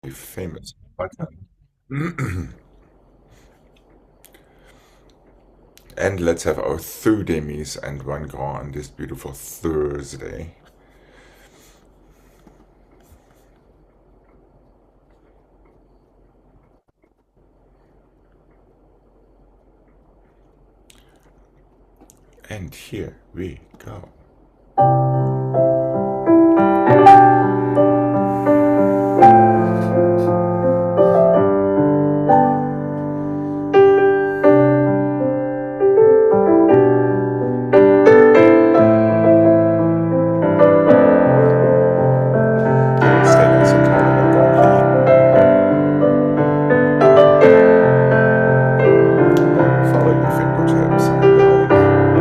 be famous. But, and let's have our two demis and one grand on this beautiful Thursday. And here we go. Stay nice and tall and don't follow your fingertips and down.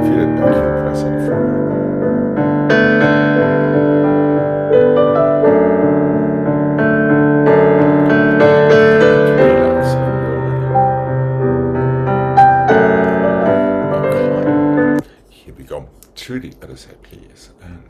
Feel it back here, pressing forward. Relax and okay. Here we go. To the other side, please. And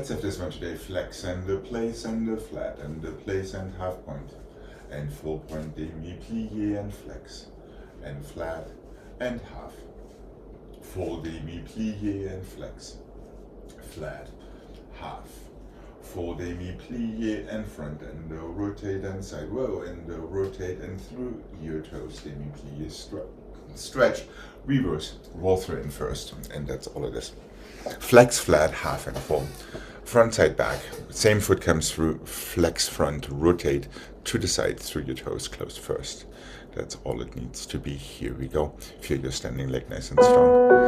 Let's have this one today. Flex and the place and the flat and the place and half point and 4-point demi plie and flex and flat and half. 4 demi plie and flex, flat, half. 4 demi plie and front and rotate and side row and rotate and through your toes. Demi plie stretch, reverse, roll through in first, and that's all it is. Flex, flat, half and 4. Front, side, back. Same foot comes through, flex front, rotate to the side through your toes, close first. That's all it needs to be. Here we go. Feel your standing leg nice and strong.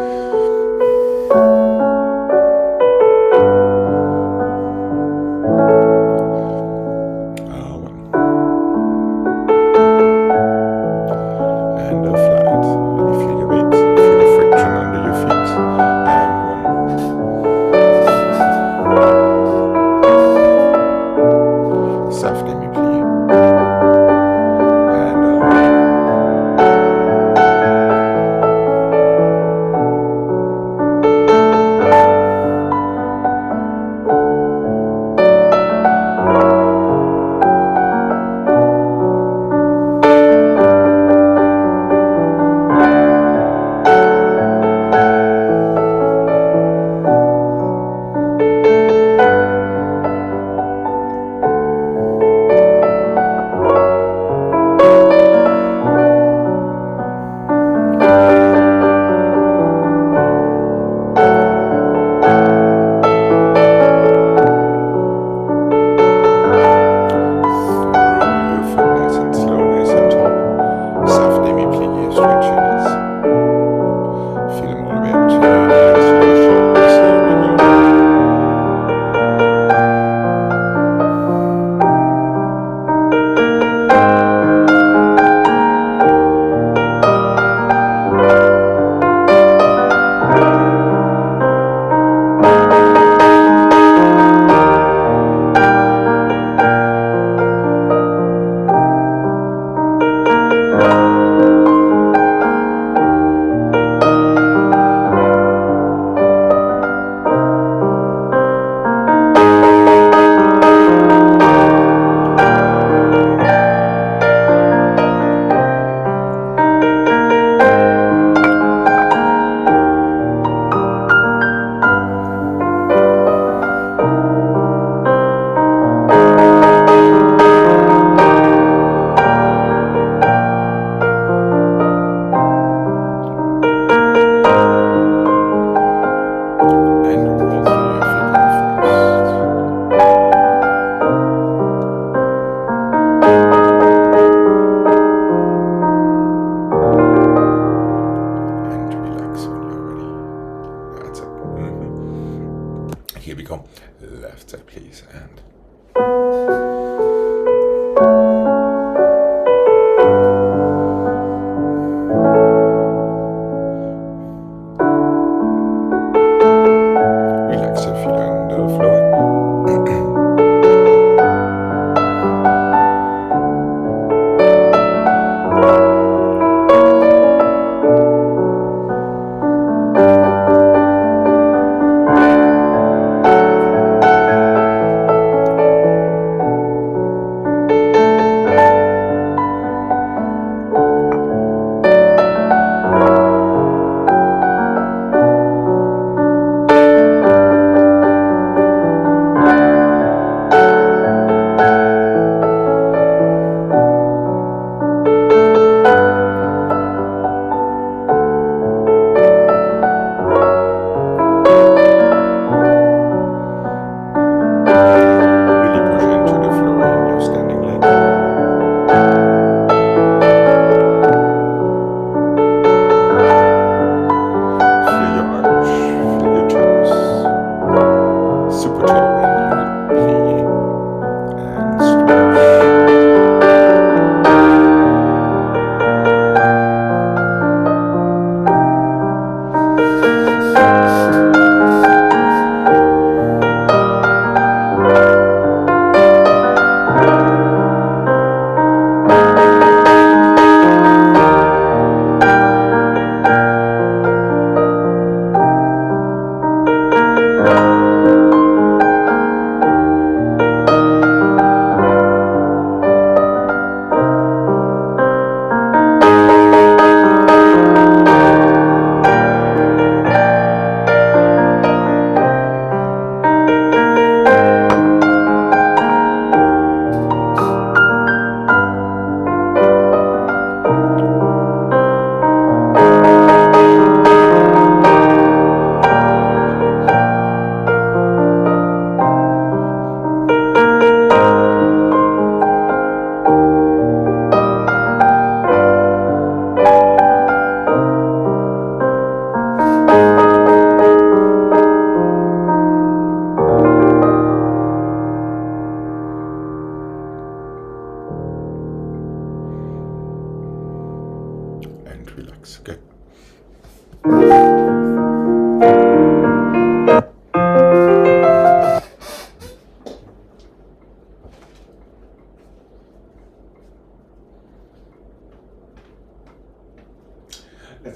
Let's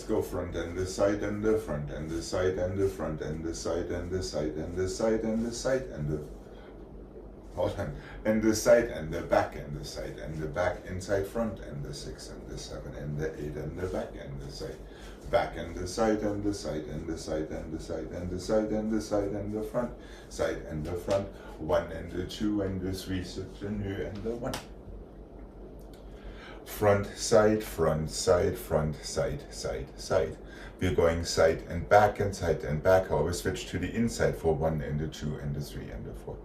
go front and the side and the front and the side and the front and the side and the side and the side and the side and the hold on, and the side and the back and the side and the back inside front and the 6 and the 7 and the 8 and the back and the side back and the side and the side and the side and the side and the side and the side and the front side and the front 1 and the 2 and the 3 soutenu and the 1 front side side side side. We're going side and back. Always switch to the inside for 1 and the 2 and the 3 and the 4.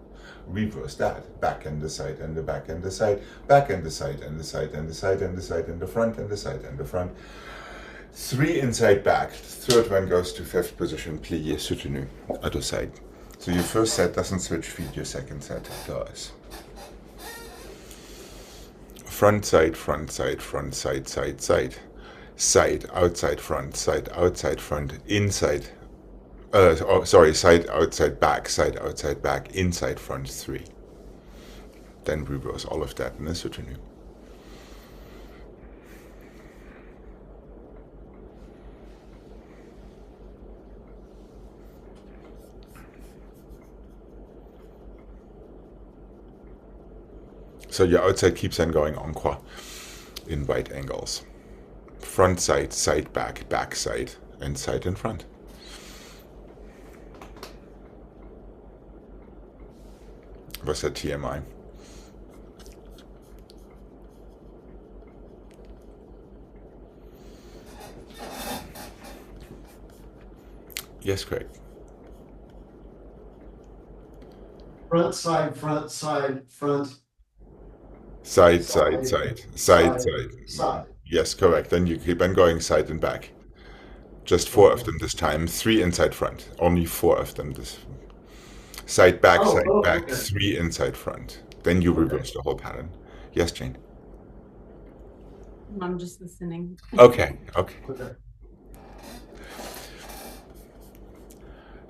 Reverse that. Back and the side and the back and the side. Back and the side and the side and the side and the side and the front and the side and the front. 3 inside back. Third one goes to 5th position. Plié soutenu. Other side. So your first set doesn't switch feet. Your second set does. Front side, side, side. Side, outside, front, inside. Side, outside, back, inside, front, 3. Then reverse all of that in a soutenu. So your outside keeps on going en croix in right angles. Front side, side back, back side, and side in front. Was that TMI? Yes, Craig. Front, side, front, side, front. Side. Yes, correct. Then you keep on going side and back. Just 4 of them this time. 3 inside front. Only 4 of them this. Side back, Okay. 3 inside front. Then you reverse the whole pattern. Yes, Jane. I'm just listening. Okay. Okay.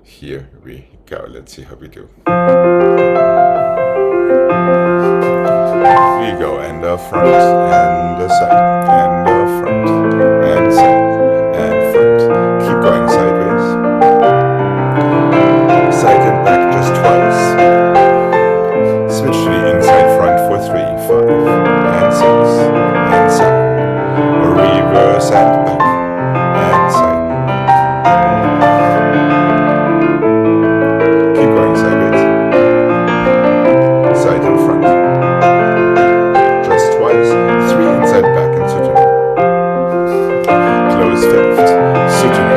Here we go. Let's see how we do. We go and the front and the side and the front and side and front. Keep going sideways. Side and back just twice. Switch to the inside front for 3, 5 and 6 and 7. Reverse and back and side. Keep going sideways. Side and front. Just twice. 3 inside back and soutenu. Close 5th. Soutenu.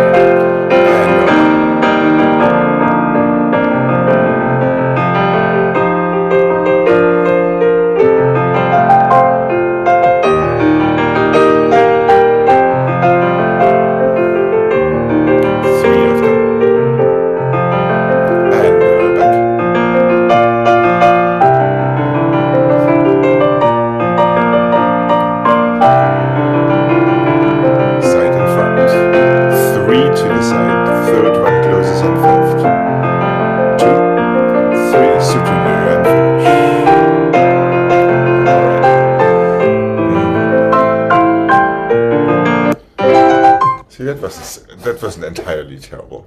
And that wasn't entirely terrible.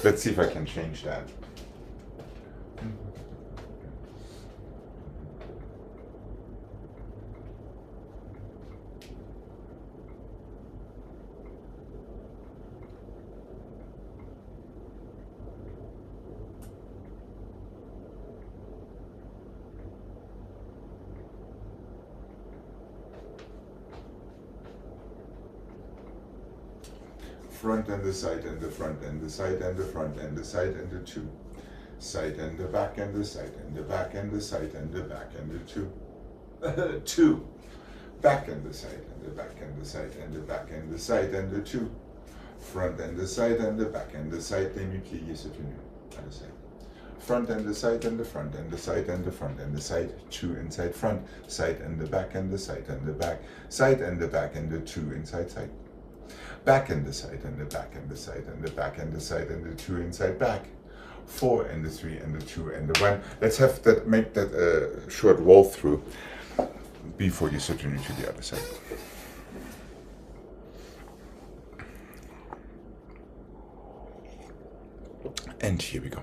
Let's see if I can change that. Front and the side and the front and the side and the front and the side and the 2. Side and the back and the side and the back and the side and the back and the 2. 2. Back and the side and the back and the side and the back and the side and the 2. Front and the side and the back and the side. Then you plié soutenu. Other side. Front and the side and the front and the side and the front and the side. 2 inside front. Side and the back and the side and the back. Side and the back and the 2 inside side. back and the side and the back and the side and the back and the side and the 2 inside back, 4 and the 3 and the 2 and the 1. Let's have that, make that a short roll through before you switch to the other side. And here we go.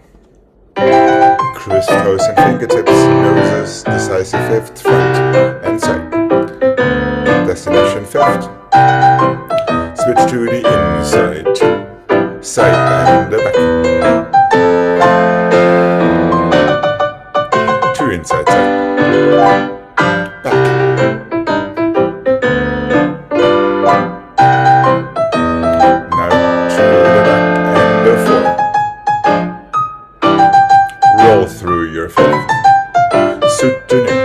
Crisp toes and fingertips, noses, decisive fifth, front and side. Destination fifth. Switch to the inside, side and the back. 2 inside, side, back. Now to the back and the 4. Roll through your fifth. Soutenu.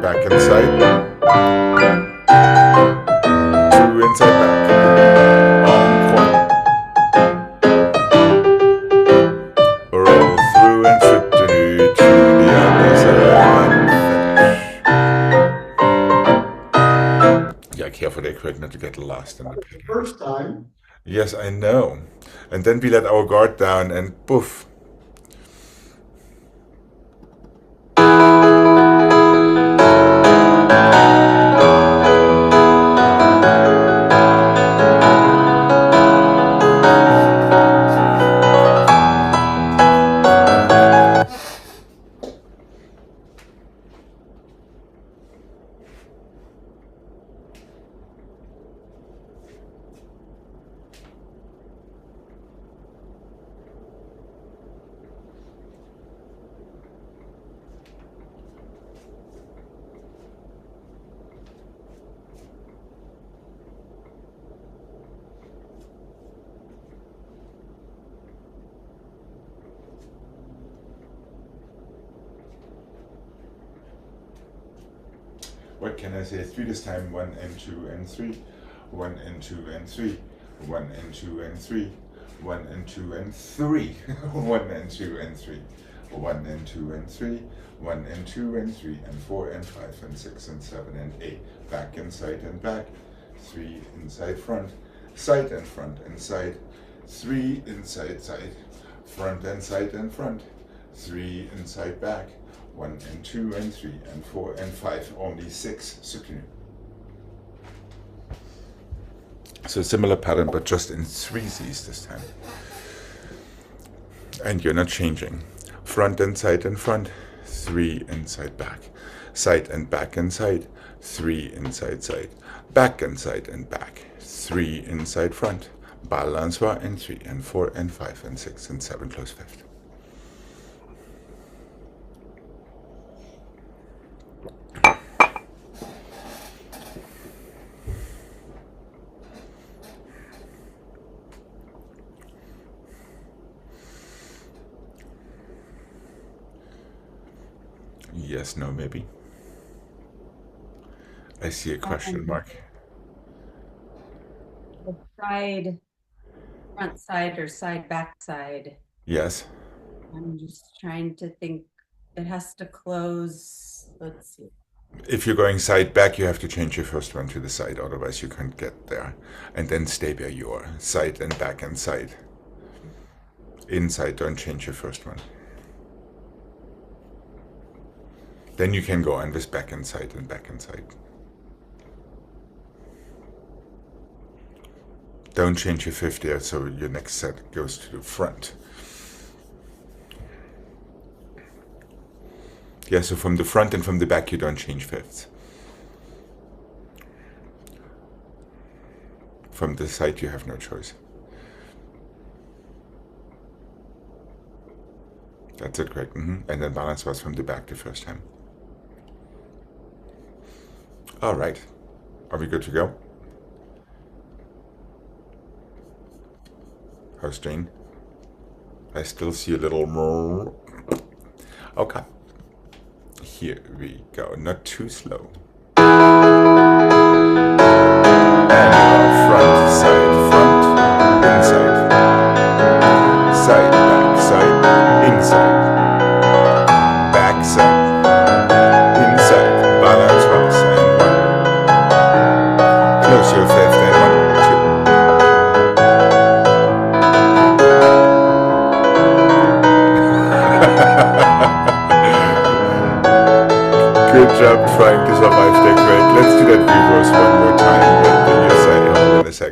Back inside. 2 inside back. Roll through and soutenu to the other side. Yeah, careful there, Craig, not to get lost in the pattern. First time. Yes, I know. And then we let our guard down and poof. What can I say? 3 this time. 1 and 2 and 3. 1 and 2 and 3. 1 and 2 and 3. 1 and 2 and 3. 1 and 2 and 3. 1 and 2 and 3. 1 and 2 and 3 and 4 and 5 and 6 and 7 and 8. Back and side and back. 3 inside front. Side and front and side. 3 inside side. Front and side and front. 3 inside back. 1 and 2 and 3 and 4 and 5, only 6 soutenu. So similar pattern, but just in 3 Z's this time. And you're not changing. Front and side and front, 3 inside back. Side and back and side, 3 inside side. Back and side and back, 3 inside front. Balanceur and 3 and 4 and 5 and 6 and 7 close fifth. Yes, no, maybe. I see a question mark. The side, front side or side back side. Yes. I'm just trying to think. It has to close. Let's see. If you're going side back, you have to change your first one to the side, otherwise you can't get there. And then stay where you are. Side and back and side. Inside, don't change your first one. Then you can go on with back and side and back and side. Don't change your fifth there, so your next set goes to the front. Yeah, so from the front and from the back you don't change fifths. From the side you have no choice. That's it, correct. And then balance was from the back the first time. All right. Are we good to go? How's Jane? I still see a little more. Okay. Here we go. Not too slow. And front, side, front, inside. Side, back, side, inside. Back, side, inside. Balance once and one. Close your fifth and 1, 2. Good job trying to survive that great. Let's do that reverse one more time.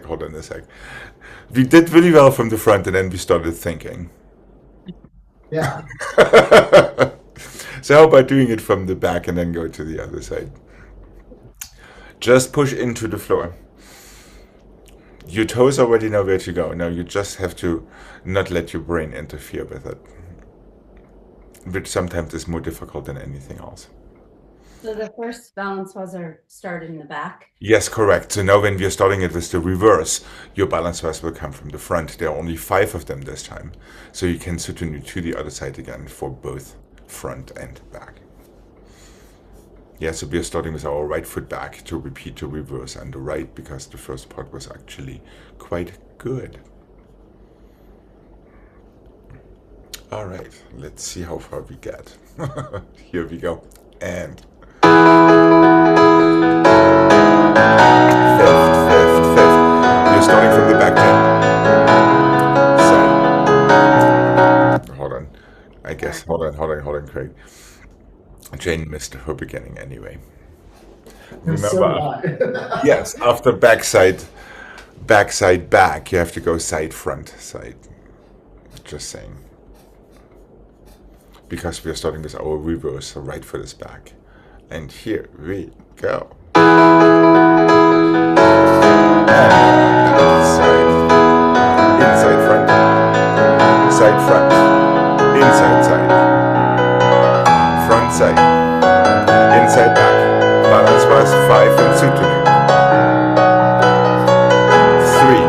Hold on a sec. We did really well from the front and then we started thinking. Yeah. So how about doing it from the back and then go to the other side? Just push into the floor. Your toes already know where to go. Now you just have to not let your brain interfere with it, which sometimes is more difficult than anything else. So the first balance was start in the back. Yes, correct. So now when we are starting it with the reverse, your balance bars will come from the front. There are only 5 of them this time. So you can switch to the other side again for both front and back. Yeah, so we are starting with our right foot back to repeat the reverse and the right, because the first part was actually quite good. All right, let's see how far we get. Here we go. And fifth. We're starting from the back then. So, hold on. I guess, hold on, Craig. Jane missed her beginning anyway. Remember, yes, after backside, back, you have to go side, front, side. Just saying. Because we are starting with our reverse, so right foot is back. And here we go. Side, inside, front, side, front, inside, side, front, side, inside, back. Balance was 5 and soutenu. 3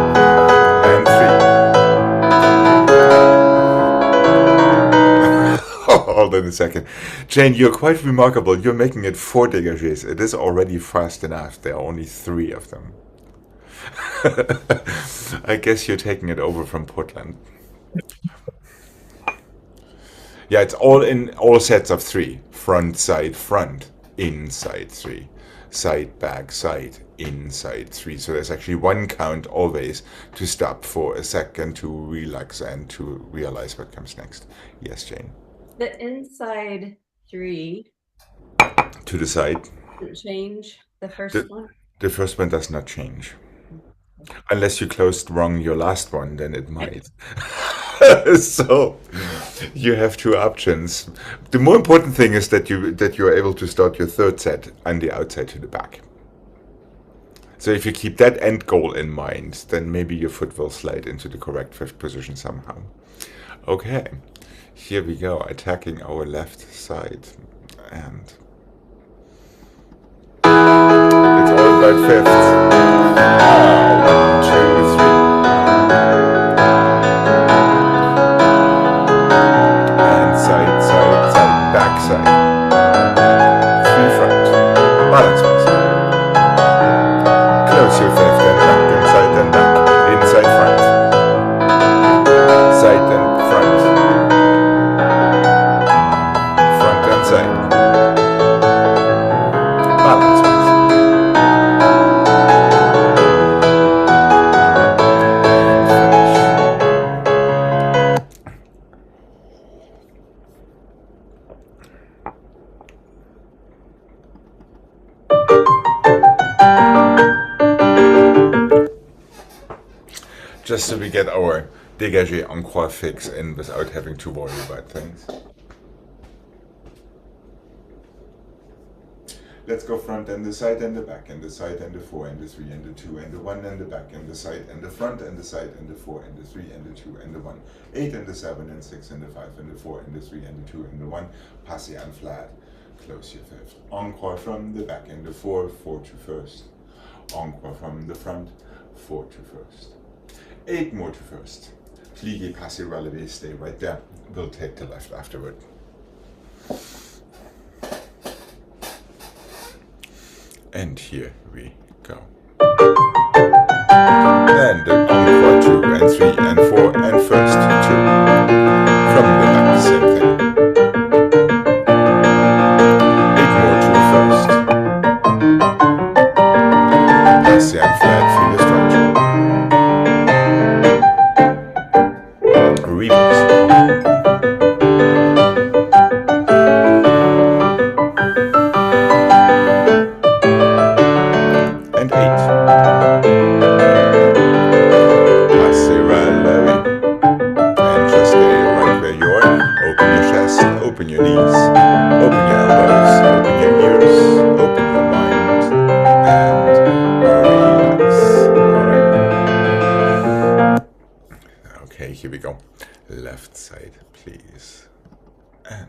and 3. Hold on a second. Jane, you're quite remarkable. You're making it 4 dégagés. It is already fast enough. There are only 3 of them. I guess you're taking it over from Portland. Yeah, it's all sets of 3. Front, side, front. Inside 3. Side, back, side, inside 3. So there's actually 1 count always to stop for a second to relax and to realize what comes next. Yes, Jane. The inside 3 To the side. change the first one. The first one does not change. Unless you closed wrong your last one, then it might. So you have 2 options. The more important thing is that you are able to start your third set on the outside to the back. So if you keep that end goal in mind, then maybe your foot will slide into the correct 5th position somehow. Okay, here we go, attacking our left side. And it's all about 5ths. 1, 2, 3. And side, back side. 3 front. Balance wise. Close your 5th and back, inside and back. Inside front. Side and front. Front and side. Balance wise. Just so we get our dégagé en croix fix in without having to worry about things. Let's go front and the side and the back and the side and the 4 and the 3 and the 2 and the 1 and the back and the side and the front and the side and the 4 and the 3 and the 2 and the 1. 8 and the 7 and 6 and the 5 and the 4 and the 3 and the 2 and the 1. Passé and flat. Close your 5th. En croix from the back and the 4 to first. En croix from the front, 4 to first. 8 more to first. Plié, passé, relevé, stay right there. We'll take the left afterward. And here we go. And encore 2 and 3 and 4 and first 2. From the back, same thing. 8 more to first. Passe and flat, feel the structure. Remix. And 8. Passe releve. And just stay right where you are. Open your chest, open your knees, open your elbows, open your ears, open your mind, and relax. Alright. Okay, here we go. Left side, please. And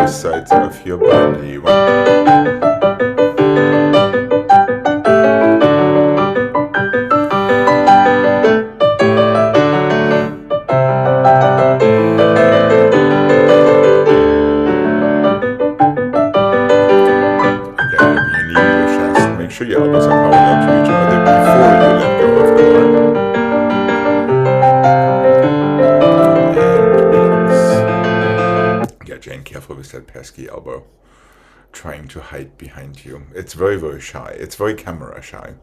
sides of your body. Again, open your knee, your chest. Make sure your elbows are parallel to each other before you let go of the bar. And relax. Yeah, Jane, careful with that pesky elbow. Trying to hide behind you. It's very, very shy. It's very camera shy.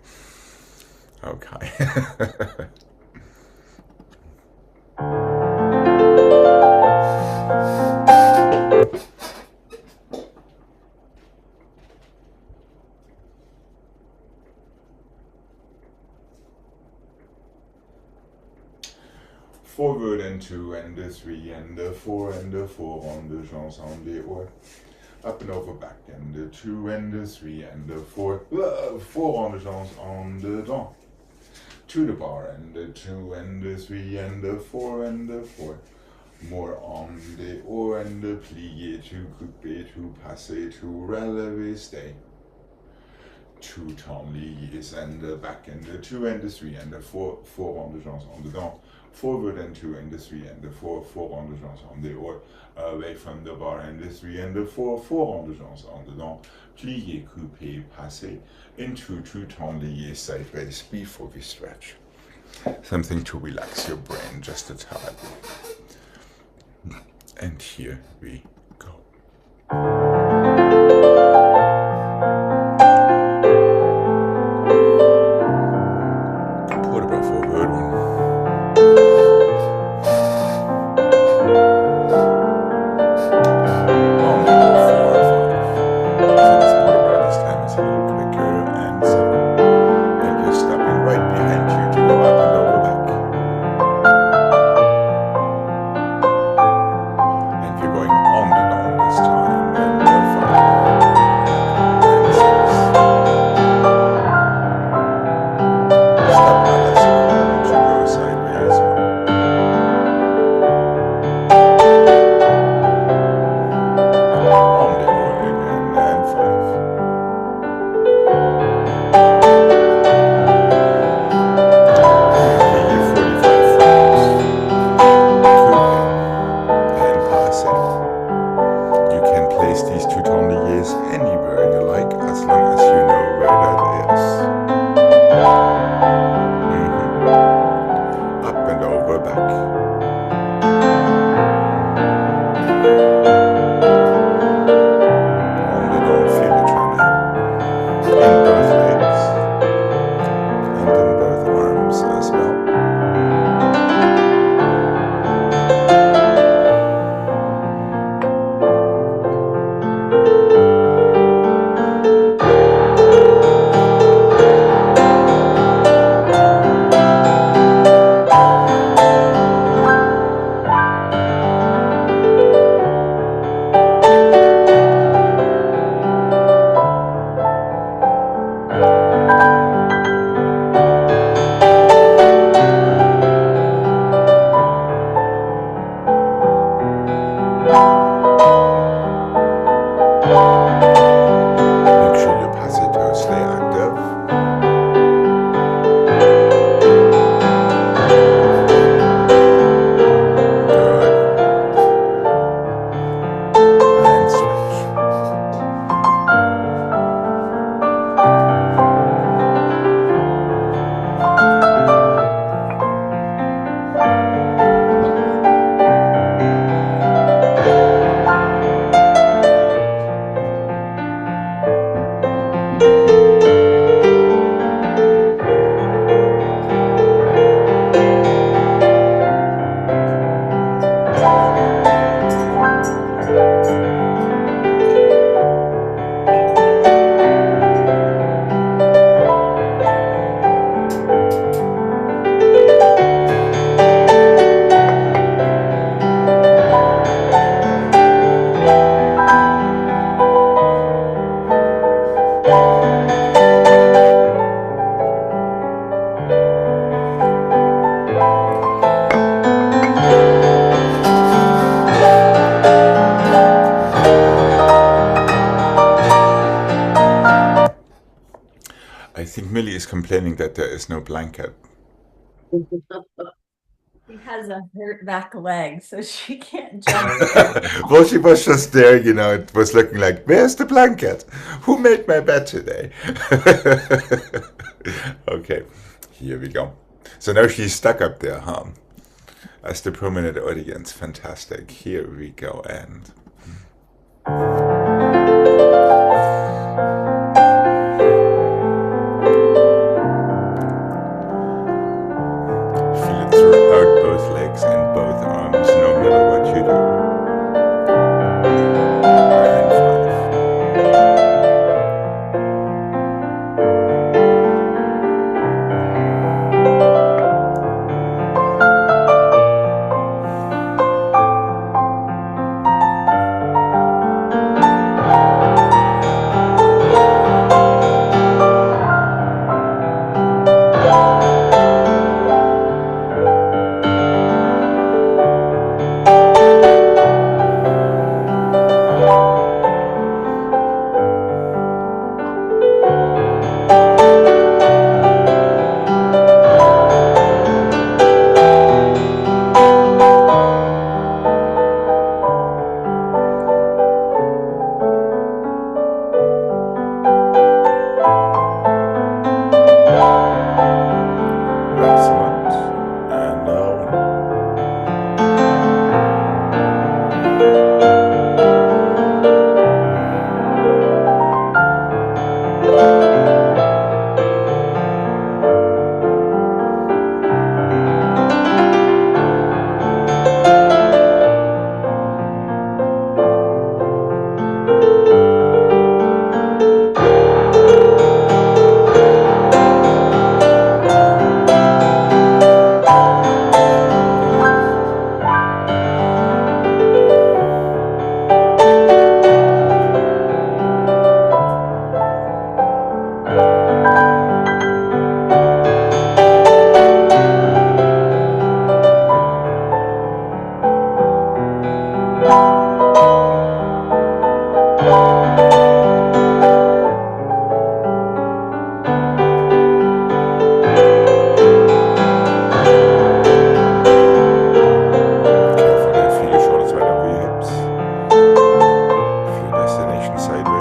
Okay. Forward and 2 and 3 and 4 and 4 on the jambes on the or. Up and over back and 2 and 3 and 4. 4 on the jambes on the dent. To the bar and 2 and 3 and 4 and 4. More on the or and plié to couper to passer to relever stay. 2 temps liés and back and 2 and 3 and 4. 4 on the jambes on the dent. Forward and 2 and 3 and 4. 4 on the jambes on the or. Away from the bar and 3 and 4. 4 on the jambes on the dent. Plié, couper, passer into 2 temps liés sideways before we stretch. Something to relax your brain just a tad. And here we go. What about forward one? On the I think Millie is complaining that there is no blanket. She has a hurt back leg, so she can't jump. Well, she was just there, you know, it was looking like, where's the blanket? Who made my bed today? Okay, here we go. So now she's stuck up there, huh? As the permanent audience, fantastic. Here we go, and feel it throughout both legs and both arms, no matter what you do. And 5. Excellent. And now, careful there, feel your shoulders right over your hips. Feel your destination sideways.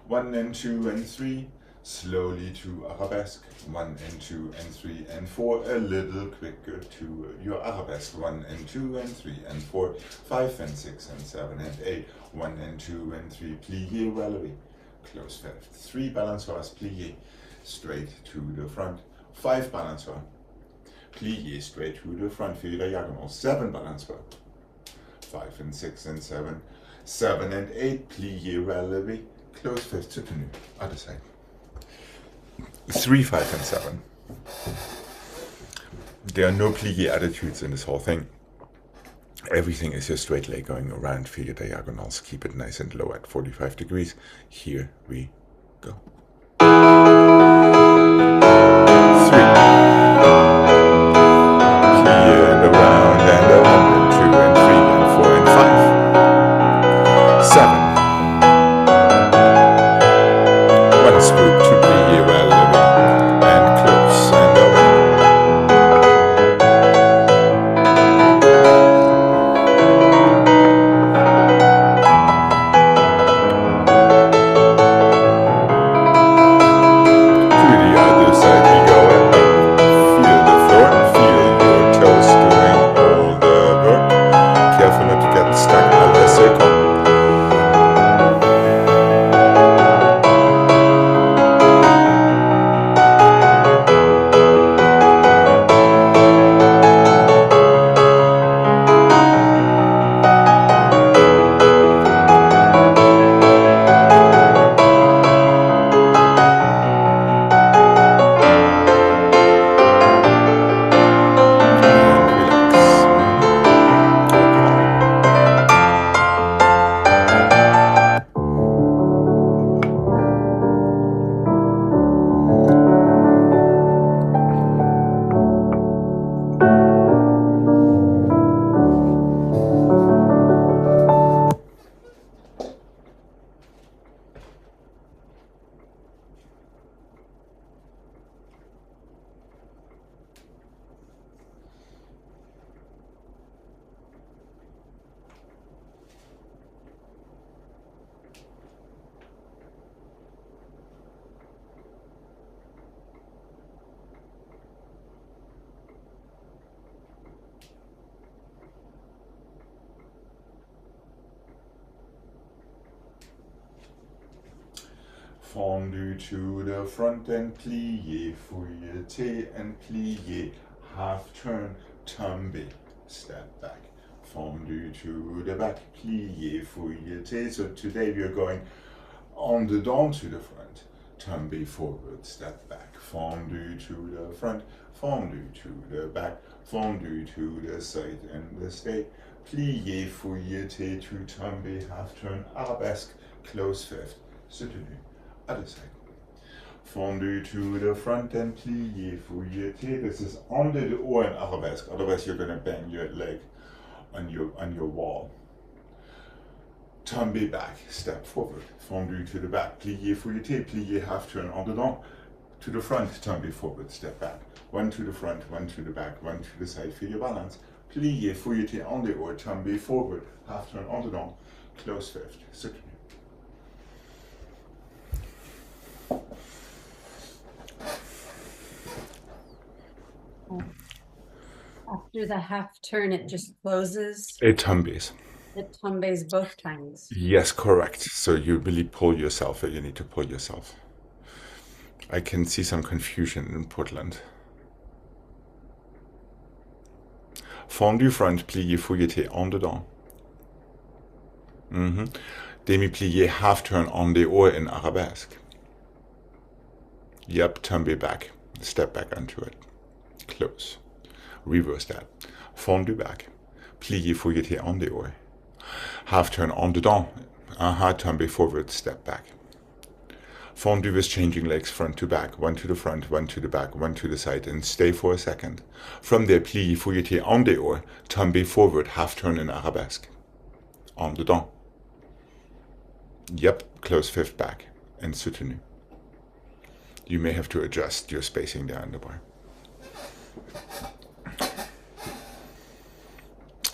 One and two and three, slowly to arabesque. 1 and 2 and 3 and 4, a little quicker to your arabesque. 1 and 2 and 3 and 4, 5 and 6 and 7 and 8. 1 and 2 and 3, plié, relevé. Close 5. 3 balanceurs, plié, straight to the front. 5 balanceurs, plié, straight to the front. Feel the diagonal. 7 balanceurs. 5 and 6 and 7. 7 and 8, plié, relevé. Close 5 to tenue. Other side. 3, 5 and 7. There are no plie attitudes in this whole thing. Everything is your straight leg going around for your diagonals. Keep it nice and low at 45 degrees. Here we go. 3. Plie and around and 1 and 2 and 3 and 4 and 5. 7. 1 swoop to plie well living and close and open. To the other side we go and up. Feel the floor, feel your toes doing all the work. Careful not to get stuck on the circle. Fondu to the front and plie, fouilleté and plie, half turn, tombe, step back. Fondu to the back, plie, fouilleté. So today we are going on the down to the front, tombe forward, step back. Fondu to the front, fondu to the back, fondu to the side and the stay. Plie, fouilleté to tombe, half turn, arabesque, close fifth, soutenu. Other side. Fondu to the front and plie, fouilleté. This is under the oar in arabesque. Otherwise, you're gonna bang your leg on your wall. Tombe back, step forward. Fondu to the back, plie, fouilleté. Plie, half turn en dedans. To the front, tombe forward, step back. 1 to the front, 1 to the back, 1 to the side for your balance. Plie, fouilleté on the oar, tombe forward, half turn en dedans. Close fifth, soutenu. After the half turn, it just closes. It tumbes. It tumbes both times. Yes, correct. So you really pull yourself. You need to pull yourself. I can see some confusion in Portland. Fondu front, plié, fouilleté, en dedans. Demi-plié, half turn on the oar in arabesque. Yep, tombe back. Step back onto it. Close. Reverse that. Fondu back. Plié, fouilleté, on the oar. Half turn en dedans. Tombe forward, step back. Fondu is changing legs front to back, 1 to the front, 1 to the back, 1 to the side, and stay for a second. From there, plie, fouilleté, en dehors, tombe forward, half turn in arabesque. En dedans. Yep, close fifth back, and soutenu. You may have to adjust your spacing there on the bar.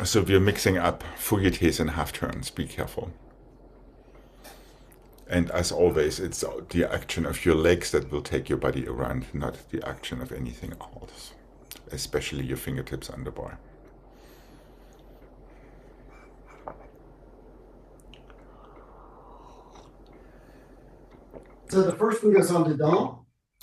So we're mixing up fouilletés and half turns, be careful. And as always, it's the action of your legs that will take your body around, not the action of anything else, especially your fingertips on the bar. So the first one goes on to Dom?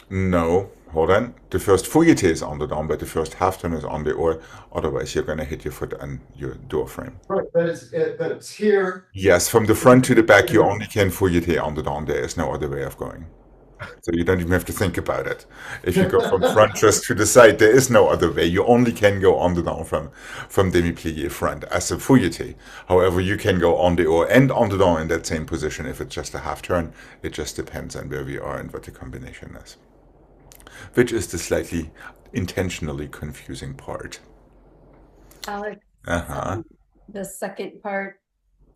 No, hold on. The first fouilleté is on the down, but the first half turn is on the oar. Otherwise, you're going to hit your foot on your door frame. Right, but it's here. Yes, from the front to the back, you only can fouilleté on the down. There is no other way of going. So you don't even have to think about it. If you go from front just to the side, there is no other way. You only can go on the down from demi-plie front as a fouilleté. However, you can go on the or and on the down in that same position if it's just a half turn. It just depends on where we are and what the combination is. Which is the slightly intentionally confusing part. Alex, Uh-huh. the second part,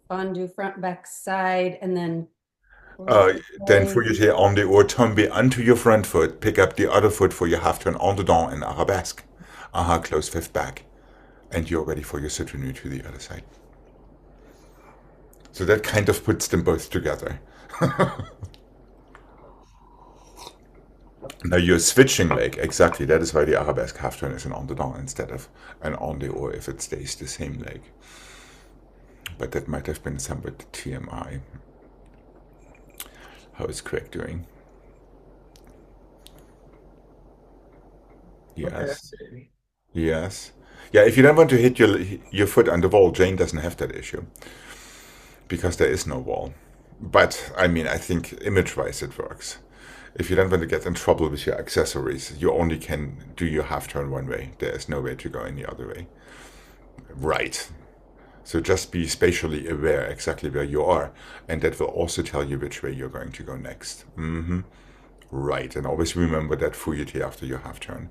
fondue front, back, side, and then Uh, then fouilleté. fouilleté on the or tombe onto your front foot, pick up the other foot for your half turn on the down in arabesque. Close fifth back. And you're ready for your soutenu to the other side. So that kind of puts them both together. Now you're switching leg, exactly. That is why the arabesque half turn is an on the down instead of an on the or if it stays the same leg. But that might have been somewhat TMI. How is Craig doing? Yes. Okay. Yes. Yeah, if you don't want to hit your foot on the wall, Jane doesn't have that issue. Because there is no wall. But, I mean, I think image-wise it works. If you don't want to get in trouble with your accessories, you only can do your half turn one way. There is no way to go any other way. Right. So just be spatially aware exactly where you are, and that will also tell you which way you're going to go next. Right, and always remember that fouilleté after your half turn.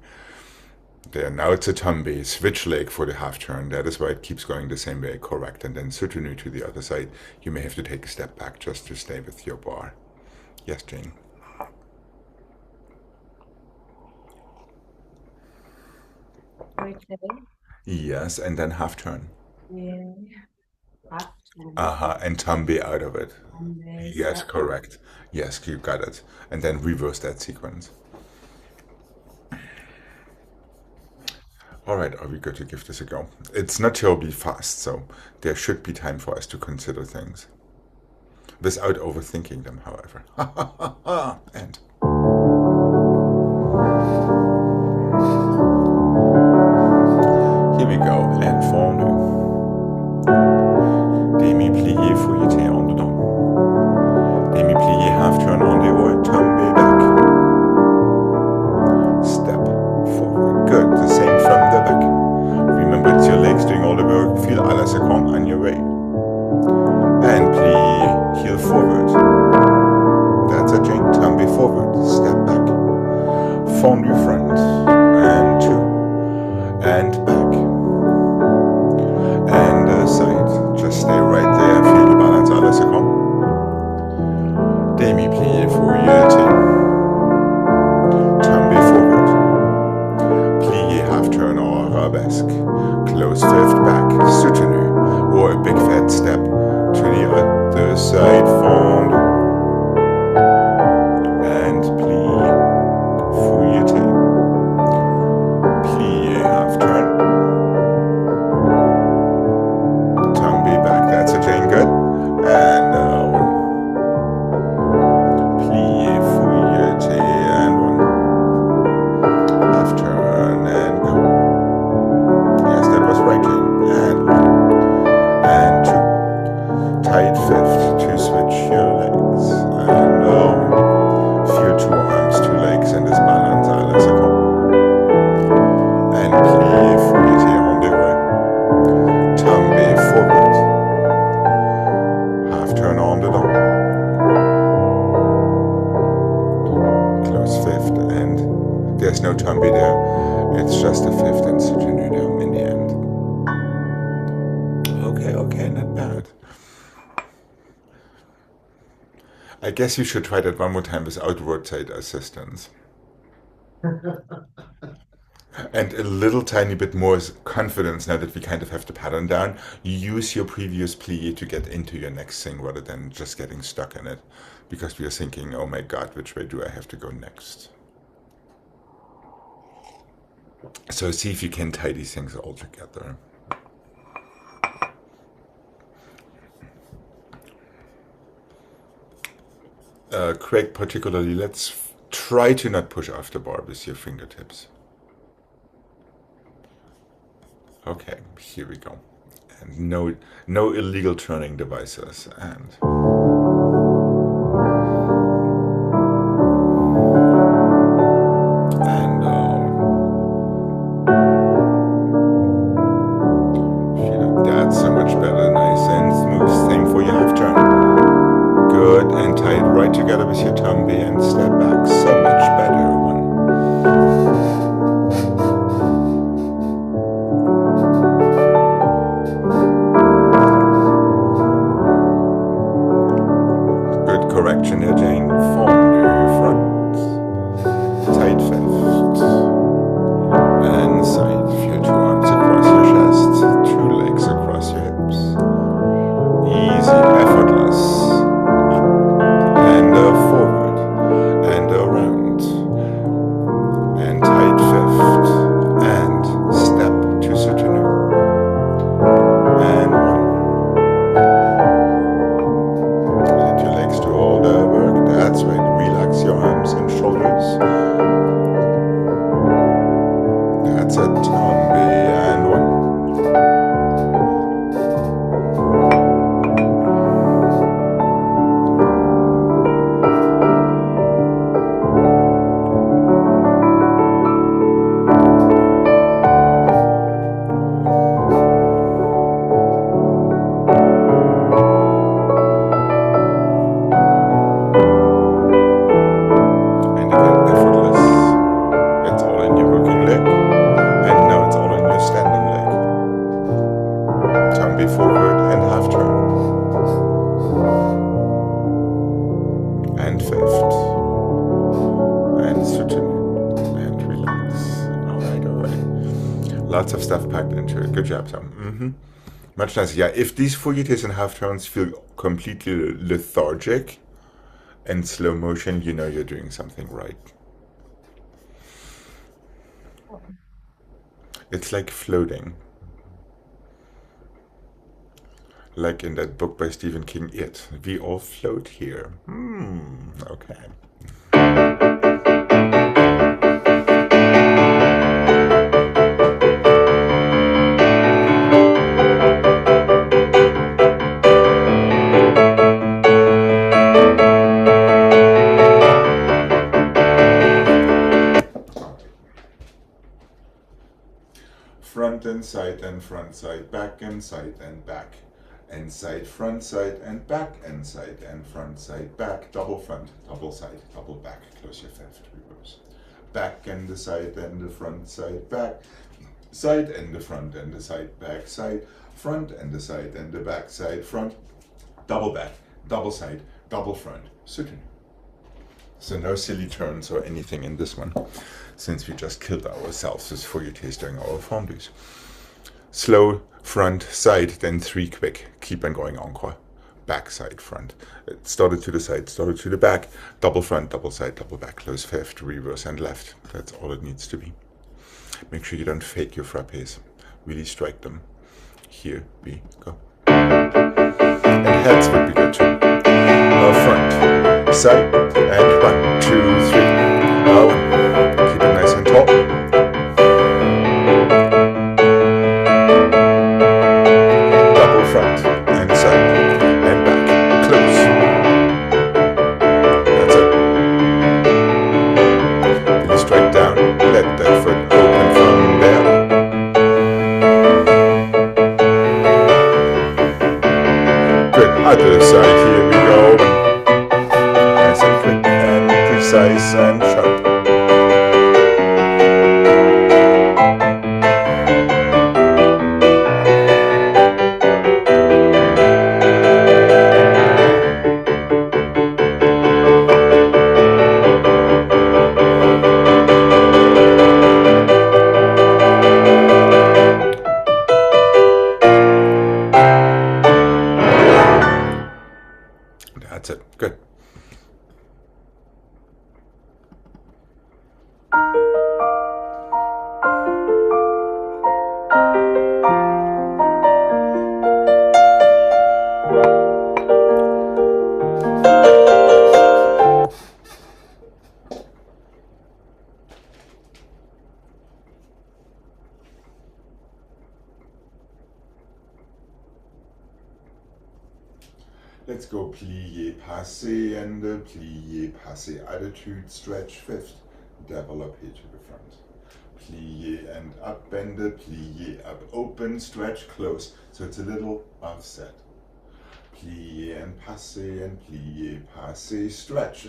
There, now it's a tombe, switch leg for the half turn. That is why it keeps going the same way, correct. And then soutenu to the other side. You may have to take a step back just to stay with your bar. Yes, Jane. Fouilleté. Yes, and then half turn. Yeah. Half turn. And tombe out of it. Tombe, Yes, step. correct. Yes, you got it. And then reverse that sequence. All right, are we good to give this a go? It's not terribly fast, so there should be time for us to consider things. Without overthinking them, however. And here we go. And fondue. Demi-plié fouilleté en dedans. Demi-plié half turn on the or tombe back. Step forward. Good. The same from the back. Remember, it's your legs doing all the work. Feel à la seconde on your way. And plie, heel forward. That's a Jane. Tombe forward. Step back. Fondue front. And two. And back. And side. Just stay right there. Feel the balance à la seconde. Demi-plié fouilleté. Tombe forward. Plié half turn or arabesque. Close fifth back. Soutenu. Or a big fat step to the other side. Fond. And plie. Fouilleté. Plié half turn. Tombe back. That's a Jane. Good. And plie, fouilleté, and one. Half turn and go. Yes, that was right Jane. And one. And two. Tight fifth to switch your legs. And feel two arms, two legs in this balance. À la seconde. And plie, fouilleté on the way. Tombe forward. Half turn on the down. Close fifth, and there's no tombe there. It's just a fifth and soutenu there in the end. Okay, not bad. I guess you should try that one more time without roadside assistance. And a little tiny bit more confidence now that we kind of have the pattern down. You use your previous plie to get into your next thing rather than just getting stuck in it. Because we are thinking, oh my god, which way do I have to go next? So see if you can tie these things all together. Craig, particularly, let's try to not push off the bar with your fingertips. Okay, here we go. And no illegal turning devices. And it together with your tombi and step back. So much better. 1. Good correction there, Jane. Fondu front. Tight fifth. And side. Feel 2 arms across your chest. 2 legs across your hips. Easy, effortless. Up and forward and around. And tight fifth. And step to soutenu. And 1. Let your legs do all the work. That's right. Relax your arms and shoulders. That's it. Tombi and 1. And again, effortless. It's all in your working leg. And now it's all in your standing leg. Tombi forward and half turn. And fifth. And soutenu. And relax. Alright, alright. Lots of stuff packed into it. Good job, Tom. Much nicer. Yeah, if these fouilletées and half turns feel completely lethargic and slow motion, you know you're doing something right. It's like floating. Like in that book by Stephen King, It. We all float here. Okay. Front and side and front side, back and side and back. And side, front side and back and side and front side, back. Double front, double side, double back. Close your fifth, reverse. Back and the side and the front side, back. Side and the front and the side, back side. Front and the side and the back side, front. Double back, double side, double front. Soutenu. So no silly turns or anything in this one, since we just killed ourselves with fouilletées doing our fondus. Slow, front, side, then 3 quick. Keep on going encore. Back, side, front. It started to the side, started to the back. Double front, double side, double back. Close fifth, reverse and left. That's all it needs to be. Make sure you don't fake your frappés. Really strike them. Here we go. And heads would be good too. Front, side, and 1, 2, 3. Keep it nice and tall. Double front and side and back. Close. That's it. Really strike down. Let that foot open from there. Good. Other side. Here we go. Nice and quick and precise and sharp. That's it. Good. Let's go plié, passé, and plié, passé. Attitude, stretch, fifth. Develop here to the front. Plié and up, bend it, plié up, open, stretch, close. So it's a little offset. Plié and plié, passé, stretch,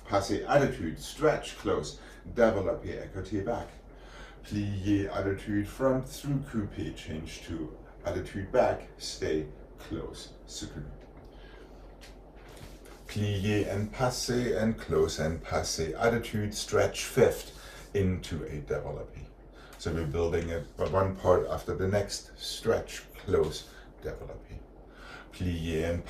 passé, attitude, stretch, close, développé, écarté, back. Plié, attitude, front, through coupé, change to attitude, back, stay, close, soutenu. Plié and close and passé, attitude, stretch, fifth, into a développé. So we're building it one part after the next, stretch, close, développé. Plié and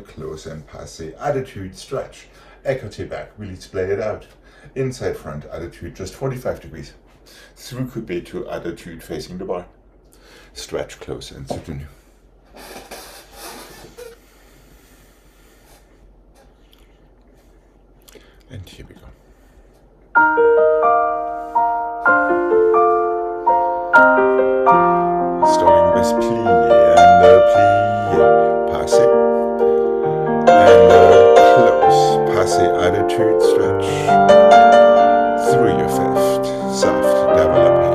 close and passé, attitude, stretch, écarté back, really splay it out. Inside front, attitude, just 45 degrees. Through coupé to attitude facing the bar. Stretch, close and soutenu. And here we go. Starting with plié and passé, and close, passé, attitude, stretch, through your fifth, soft, développé,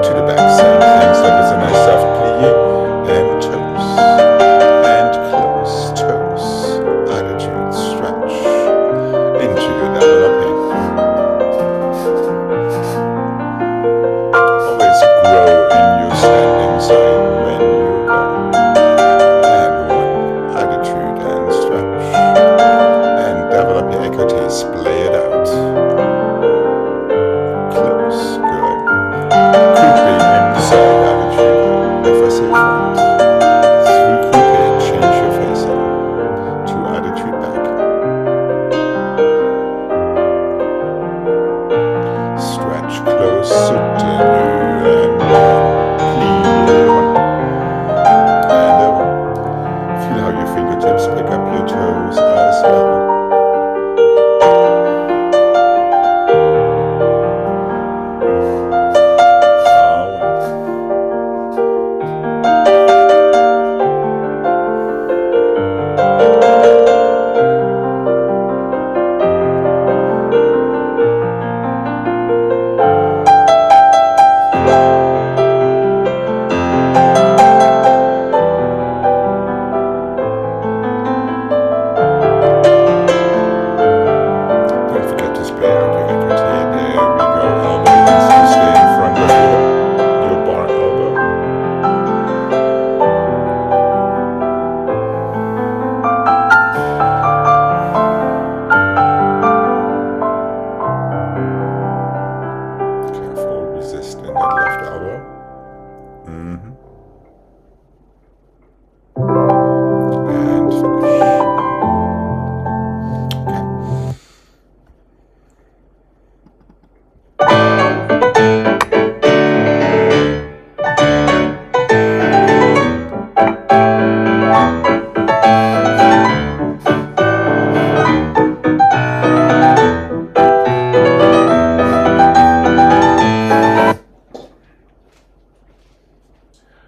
to the back, same thing, so there's a nice soft plié, and close, toes, attitude, stretch, into your développé. Always grow in your standing side when you go. And one, attitude and stretch. And develop your écarté, splay it out. Close, good. Coupé inside, attitude, effacé front. Through coupé, change your facing to attitude back. Stretch, close, soutenu. Feel how your fingertips pick up your toes as well.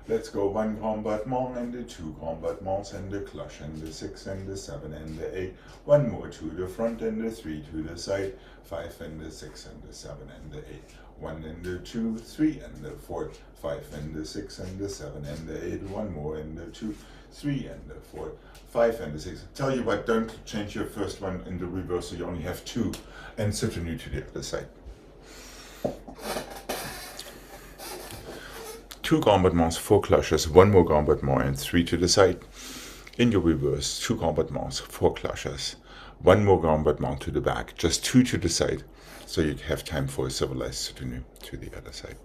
Let's go one grand battement and the two grand battements and the cloche and the 6 and the 7 and the 8. One more to the front and the 3 to the side. 5 and the 6 and the 7 and the 8. 1 and the 2, 3 and the 4. 5 and the 6 and the 7 and the 8. One more and the 2, 3 and the 4. 5 and the 6. Tell you what, don't change your first one in the reverse, so you only have 2, and soutenu to the other side. 2 grand battements, 4 cloches, 1 more grand battement and 3 to the side. In your reverse, 2 grand battements, 4 cloches, 1 more grand battement to the back, just 2 to the side, so you have time for a civilized soutenu to the other side.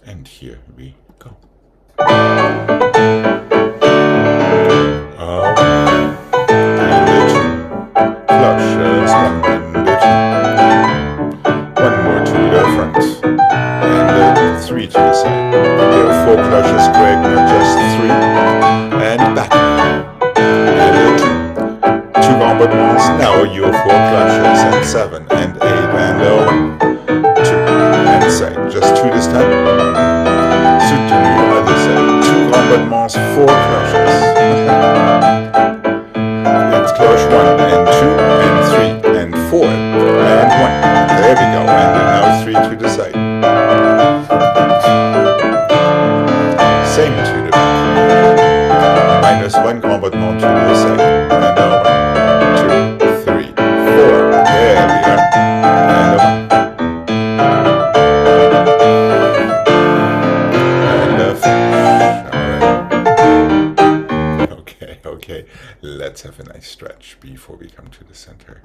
And here we go. Cloches, 1 and the 2. 1 more to the front, and 3 to the side. There are 4 cloches, Greg, not just 3. And back. And 2 grand battements. Now your 4 cloches, and 7 and 8 and 2 and side. Just 2 this time. Soutenu, other side. 2 grand battements, 4 cloches. It's cloche 1 and 2 and 3 and 4 and 1. There we go. And now 3 to the side. Same to the back. -1 combattement to the side. And 1, 2, 3, 4. There we are. And finish. Alright. Okay. Let's have a nice stretch before we come to the center.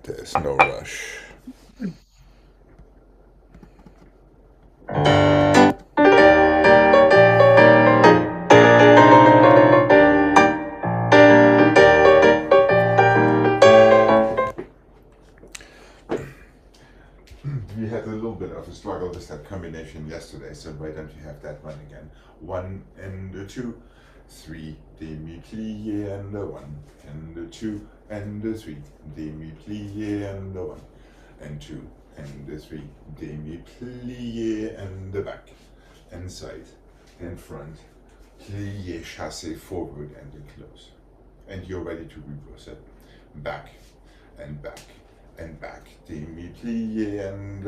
There's no rush. combination yesterday, so why don't you have that one again? 1 and a 2, 3 demi-plie and a 1 and a 2 and a 3 demi-plie and a 1 and 2 and a 3 demi-plie and the back and side and front, plie, chassé, forward and then close. And you're ready to reverse it. Back and back and back, demi-plie and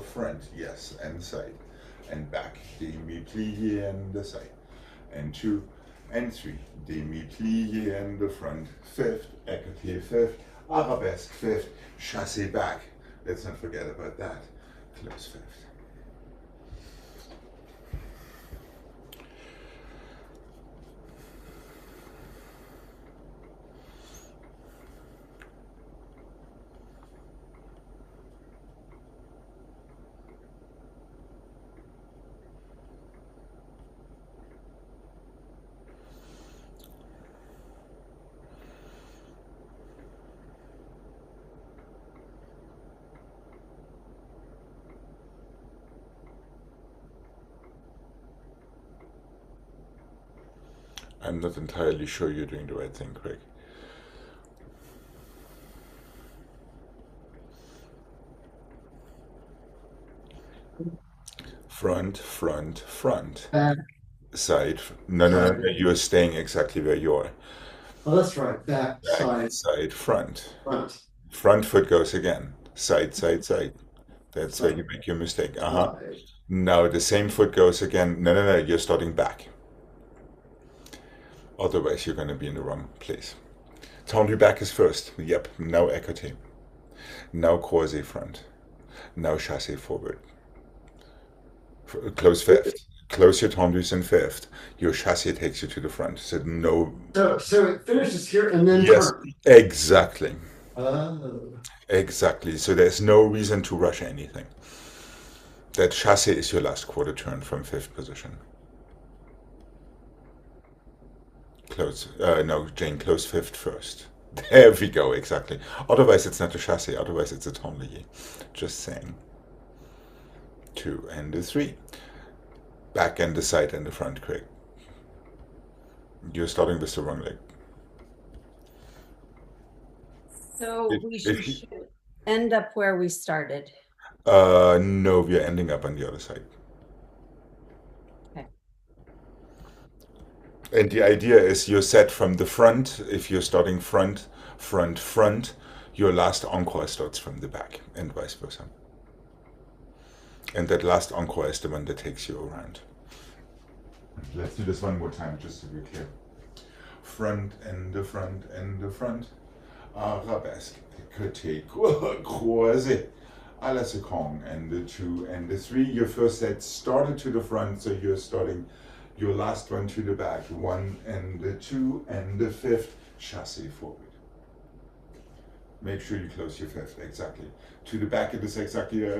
front, yes, and side and back, demi-plie and the side and 2 and 3 demi-plie and the front, fifth, écarté fifth, arabesque fifth, chassé back, let's not forget about that, close fifth. I'm not entirely sure you're doing the right thing, Craig. Front, front, front. Back. Side. No, you're staying exactly where you are. Oh, that's right. Back, Back, side, side, front. front, Front foot goes again. Side, side, side. That's where you side, make your mistake. side. Now the same foot goes again. No, you're starting back. Otherwise, you're going to be in the wrong place. Tendu back is first. Yep. Now écarté. Now croisé front. Now chassé forward. Close fifth. Close your tendus in fifth. Your chassé takes you to the front. So no. So it finishes here and then Yes, turn. exactly. Oh. Exactly. So there's no reason to rush anything. That chassé is your last quarter turn from fifth position. Close. No, Jane, close fifth first. There we go, exactly. Otherwise, it's not a chassé. Otherwise, it's a tendue. Just saying. 2 and a 3. Back and the side and the front, Craig. You're starting with the wrong leg. So we should end up where we started. No, we are ending up on the other side. Okay. And the idea is you're set from the front. If you're starting front, front, front, your last encore starts from the back, and vice versa. And that last encore is the one that takes you around. Let's do this one more time, just to be clear. Front and the front and the front. Arabesque, côté, croisé. À la seconde, and the 2 and the 3. Your first set started to the front, so you're starting your last one to the back. 1 and the 2 and the 5th, chassé forward. Make sure you close your 5th, exactly. To the back, it is exactly the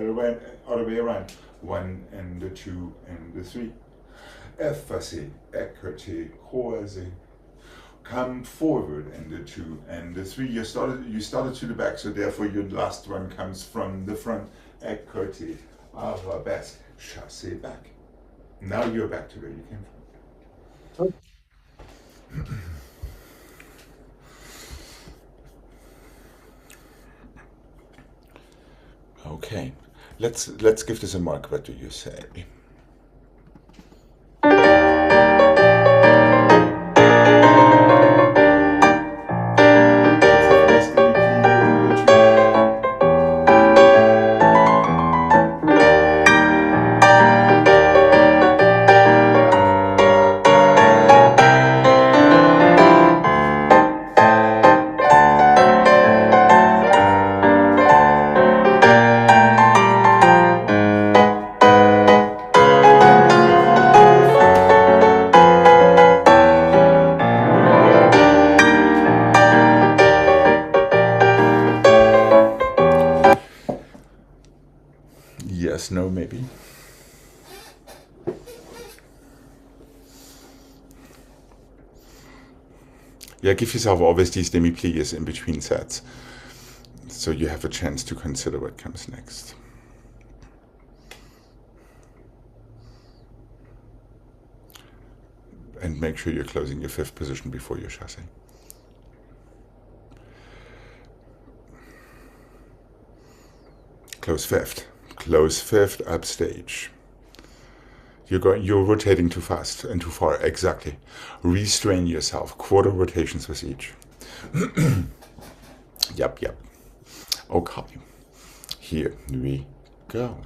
other way around. 1 and the 2 and the 3. Effacé, écarté, croisé. Come forward and the 2 and the 3. You started to the back, so therefore your last one comes from the front. Écarté, arabesque, chassé back. Now you're back to where you came from. Okay, let's give this a mark. What do you say? Yes, no, maybe. Yeah, give yourself always these demi-plies in between sets, so you have a chance to consider what comes next. and make sure you're closing your fifth position before your chassé. Close fifth, upstage. You're rotating too fast and too far, exactly. Restrain yourself, quarter rotations with each. Yep. Okay, here we go.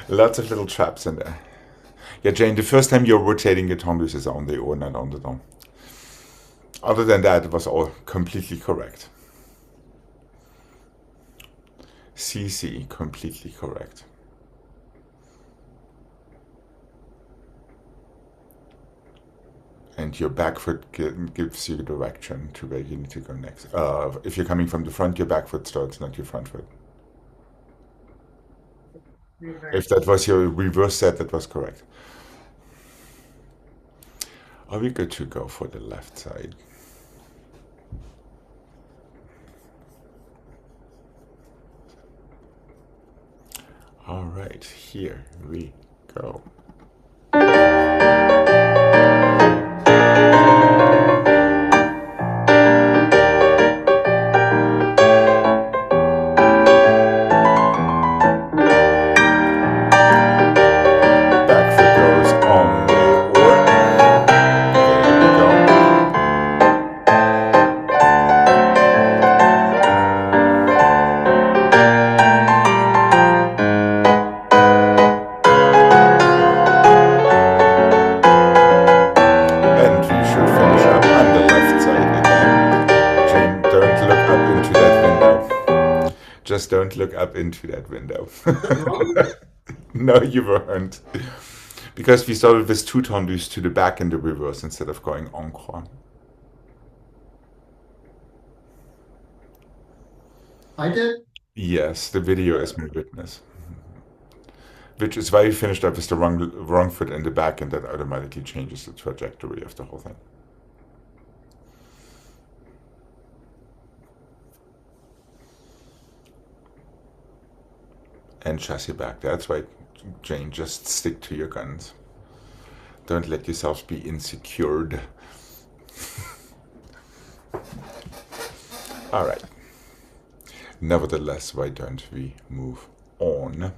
Lots of little traps in there. Yeah, Jane, the first time you're rotating your tendus is on the haut, not on the dent. Other than that, it was all completely correct. CC, completely correct. And your back foot gives you direction to where you need to go next. If you're coming from the front, your back foot starts, not your front foot. Reverse. If that was your reverse set, that was correct. Are we good to go for the left side? All right, here we go. Just don't look up into that window. No, you weren't. Because we started with two tendus to the back in the reverse instead of going en croix. I did? Yes, the video is my witness. Which is why we finished up with the wrong foot in the back, and that automatically changes the trajectory of the whole thing. And chassé back. That's right, Jane. Just stick to your guns. Don't let yourselves be insecured. All right. Nevertheless, why don't we move on?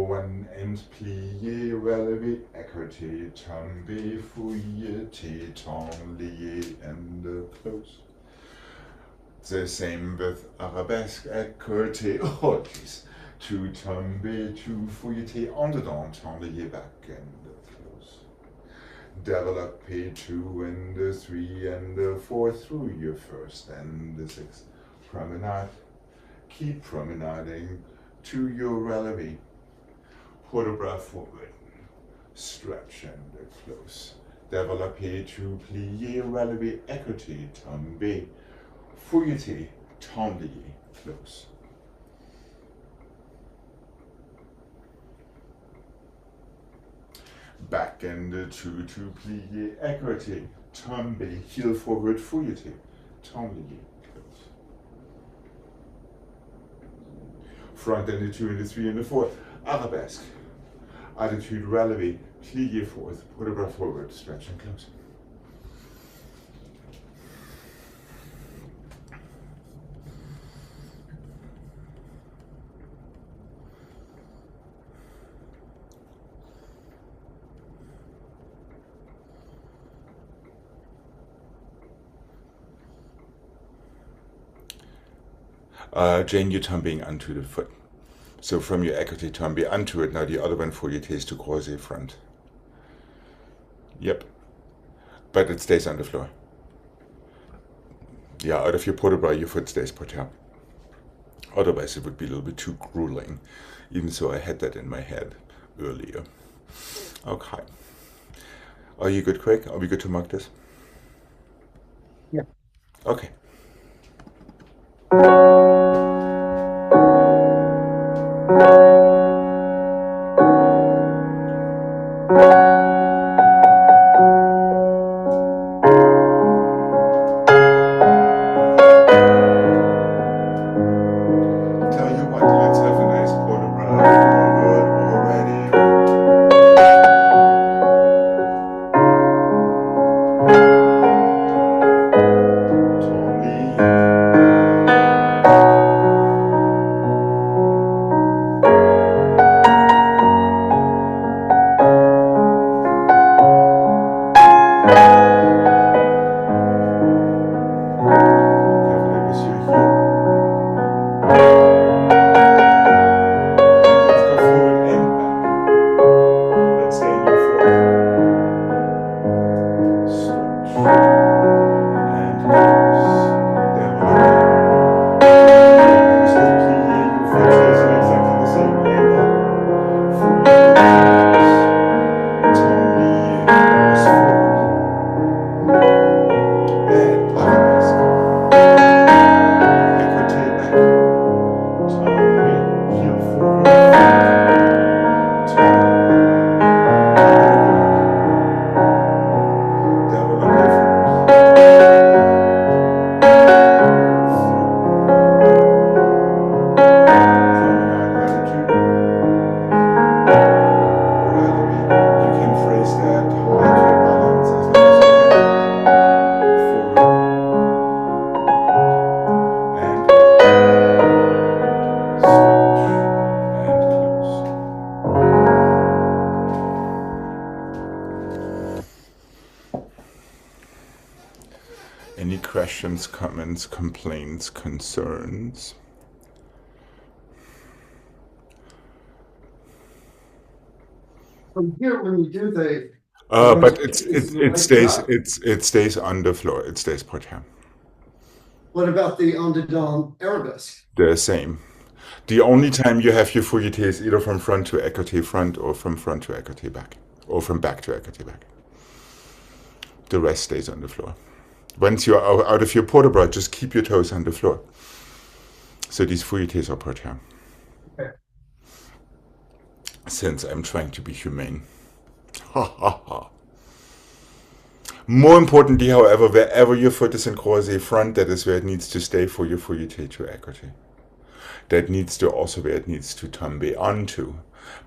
One and plié, relevé, écarté, tombé, fouillé, lié, and close. The same with arabesque, écarté, oh please. To tomber, to fouillé, en dedans, lié, back and close. Develop P2 and the 3 and the 4 through your first and the 6. Promenade. Keep promenading to your relevé. Port-au-bras forward, stretch and close. Développé to plié, relevé, écarté, tombé, fouilleté, lié, close. back and to plié, écarté, tomber, heel forward, fouilleté, tomber, close. Front and the 2 and the 3 and the 4, arabesque, attitude relevé, plié forth, put a breath forward, stretch and close. Jane, you're tumbling onto the foot. So from your écarté tombe onto it, now the other one for you is to croisé front. Yep. But it stays on the floor. Yeah, out of your port-de-bras, your foot stays put out. Otherwise, it would be a little bit too grueling, even so I had that in my head earlier. Okay. Are you good, Craig? Are we good to mark this? Yeah. Okay. Tell you what, let's have a nice port-de-bras forward already. Tommy. Carefully with your heel. And let's go forward and back. Let's stay in your fourth. Stretch. And close. Develop. Use that plié. Your foot stays in exactly the same angle. Forward close. Tommy. Close forward. And arabesque. Écarté back. Tommy. Heel forward. Tommy. Develop your foot. Promenade attitude. Relevé. You can phrase that like your balance as long as you can. Forward. And stretch. And close. Any questions, comments, complaints, concerns? From here, when you do the But It's it stays it stays on the floor. It stays put here. what about the on the dawn arabesque? The same. The only time you have your fouilleté is either from front to écarté front or from front to écarté back. Or from back to écarté back. The rest stays on the floor. Once you're out of your port-de-bras, just keep your toes on the floor. So these fouilletés are put here. Okay. Since I'm trying to be humane. Ha ha ha. More importantly, however, wherever your foot is in croisé front, that is where it needs to stay for your fouilleté to écarté. That needs to also where it needs to tomber onto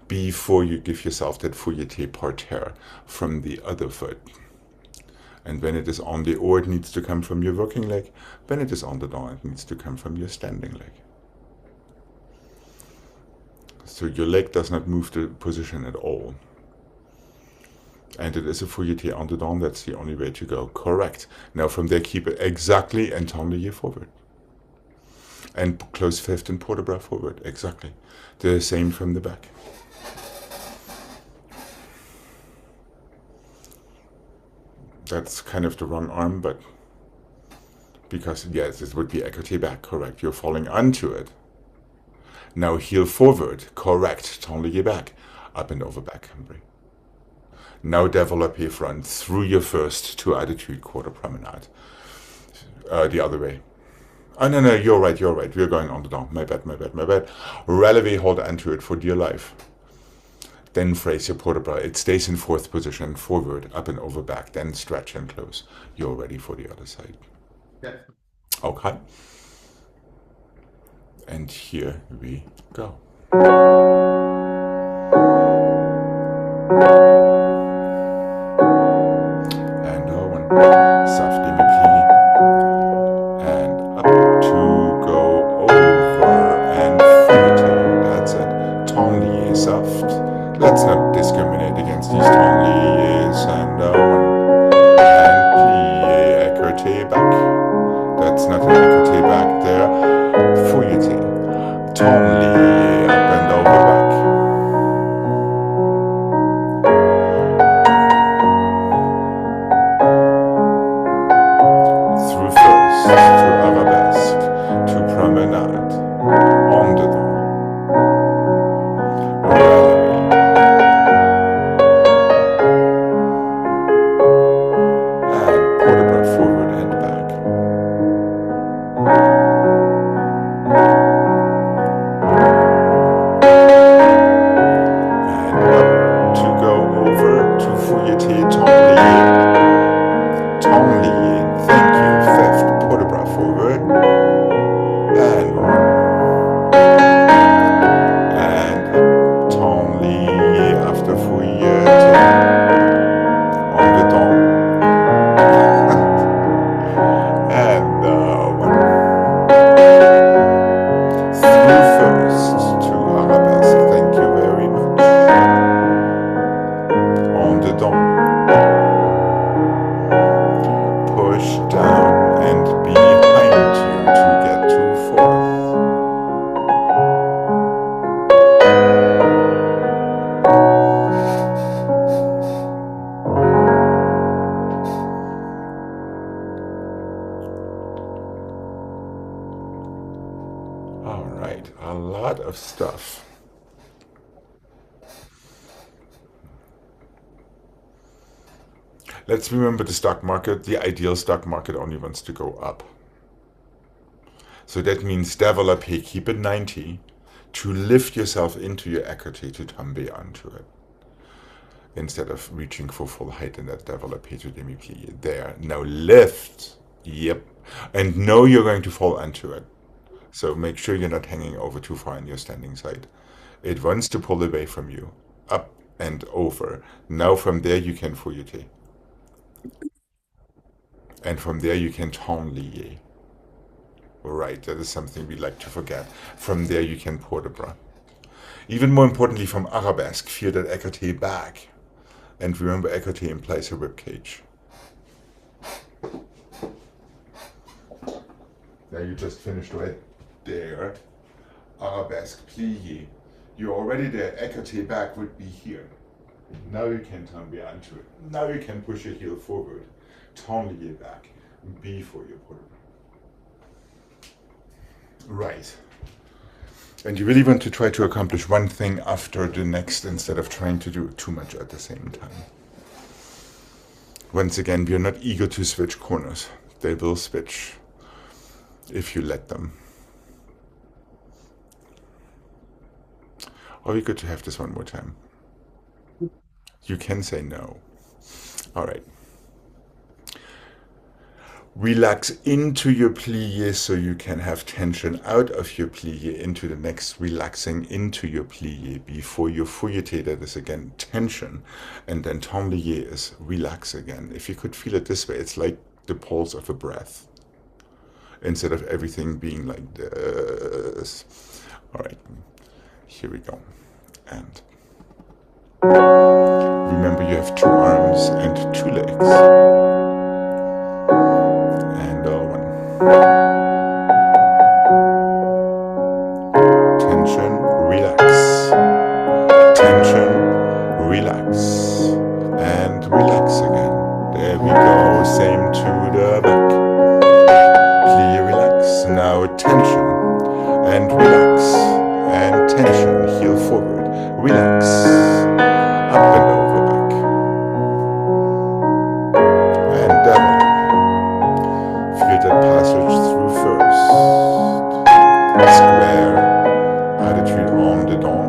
before you give yourself that fouilleté parterre from the other foot. And when it is on the or, it needs to come from your working leg. When it is on the down, it needs to come from your standing leg. So your leg does not move the position at all. And it is a fouilleté on the down, that's the only way to go. Correct. Now from there, keep it exactly and tendre forward. And close fifth and port-de-bras forward, exactly. The same from the back. That's kind of the wrong arm, but because, yes, it would be écarté back, correct. You're falling onto it. Now heel forward, correct. Tendre back, up and over back cambry. Now développé front through your first two attitude quarter promenade. The other way. Oh, no, you're right. We're going on the down. My bad. Relevé, hold onto it for dear life. Then phrase your port de bras. It stays in fourth position, forward, up and over, back. Then stretch and close. You're ready for the other side. Okay. Okay. And here we go. And one. Soft demi-plie. And up to go over and footed. That's it. Ton lié soft. Let's not discriminate against these ton liés. And one. And plie, écarté back. That's not an écarté back there. Fouilleté. Ton lié, up and over back. Through first, to arabesque, to promenade, en dedans. Rally. And port de bras forward and back. And up to go over to fouilleté, ton lié. Ton lié, thank you. Fifth, port de bras forward. And one. And up, ton lié after fouilleté. En dedans. And one. Through first to arabesque, thank you very much. En dedans. Push down and behind you to get to fourth. All right, a lot of stuff. Let's remember the stock market. The ideal stock market only wants to go up. So that means développé, keep it 90, to lift yourself into your écarté to tomber onto it. Instead of reaching for full height in that développé to demi-plie. There. Now lift. Yep. And know you're going to fall onto it. So make sure you're not hanging over too far on your standing side. It wants to pull away from you. Up and over. Now from there you can fouilleté. And from there you can ton lié. Right, that is something we like to forget. From there you can port de bras. Even more importantly, from arabesque, feel that écarté back. And remember, écarté implies a rib cage. Now you just finished right there. Arabesque, plié. You're already there. Écarté back would be here. Now you can turn behind to it. Now you can push your heel forward. Ton lié back. B for your port de bras. Right. And you really want to try to accomplish one thing after the next instead of trying to do too much at the same time. Once again, we are not eager to switch corners. They will switch if you let them. Are we good to have this one more time? You can say no. All right. Relax into your plié so you can have tension out of your plié into the next, relaxing into your plié before your fouilleté, that is again tension, and then ton lié is relax again. If you could feel it this way, it's like the pulse of a breath instead of everything being like this. All right, here we go. And remember, you have 2 arms and 2 legs. And one. Tension, relax. Tension, relax. And relax again. There we go. Same to the back. Plie, relax. Now tension. And relax. And tension. Heel forward. Relax. Up and over back. And down. Feel that passage through first. Square. Attitude en dedans.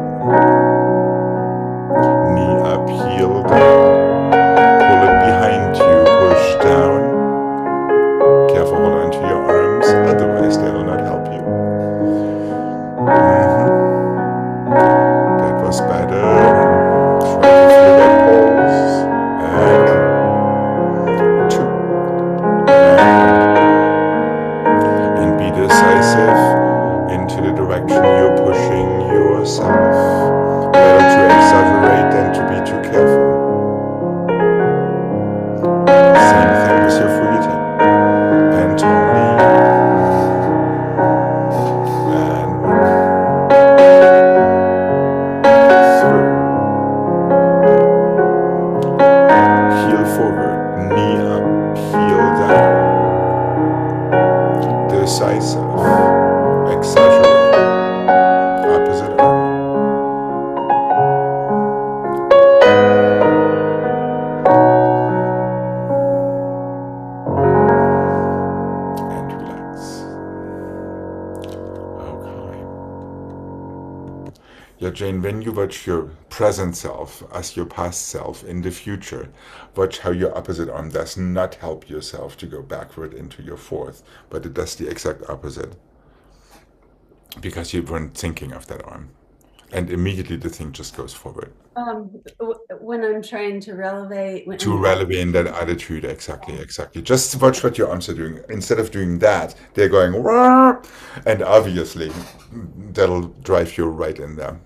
myself. Exaggerate. Opposite arm. And relax. Okay. Yeah, Jane, when you watch your present self as your past self in the future, watch how your opposite arm does not help yourself to go backward into your fourth, but it does the exact opposite because you weren't thinking of that arm. And immediately the thing just goes forward. When I'm trying to relevate, To relevate in that attitude, exactly. Just watch what your arms are doing. Instead of doing that, they're going, "Wah!" And obviously that'll drive you right in there.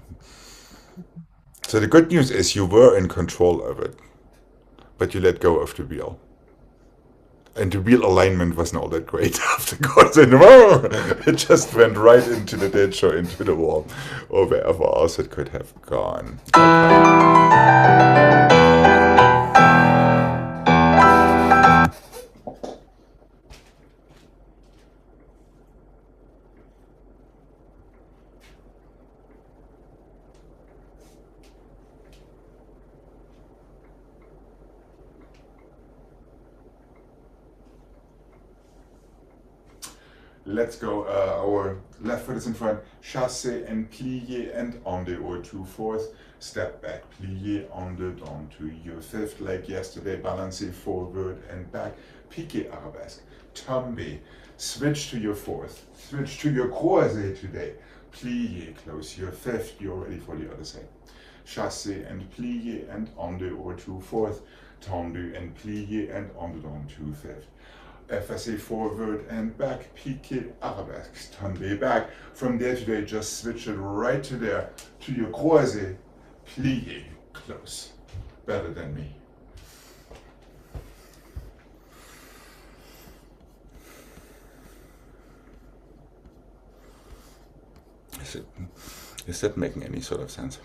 So the good news is you were in control of it, but you let go of the wheel. And the wheel alignment wasn't all that great afterwards. And whoa, it just went right into the ditch or into the wall or wherever else it could have gone. Okay. Let's go. Our left foot is in front. Chassé and plié and on the or 2/4. Step back, plié on the down to your fifth like yesterday. Balancez forward and back. Piqué arabesque. Tombe. Switch to your fourth. Switch to your croisé today. Plié. Close your fifth. You're ready for the other side. Chassé and plié and on the or 2/4. Tendu and plié and on the down to fifth. FSA forward and back, piqué arabesque, tombe back. From there to there, just switch it right to there, to your croisé, plié, close. Better than me. Is that making any sort of sense?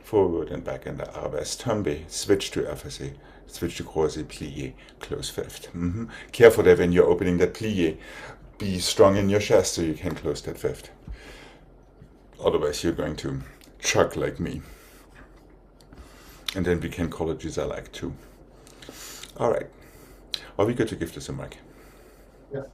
Forward and back in the arabesque, tombe, switch to FSA. Switch to croisé, plié, close fifth. Careful there when you're opening that plié. Be strong in your chest so you can close that fifth. Otherwise you're going to chug like me. And then we can call it Giselle too. Alright. Are we good to give this a mic? Yeah.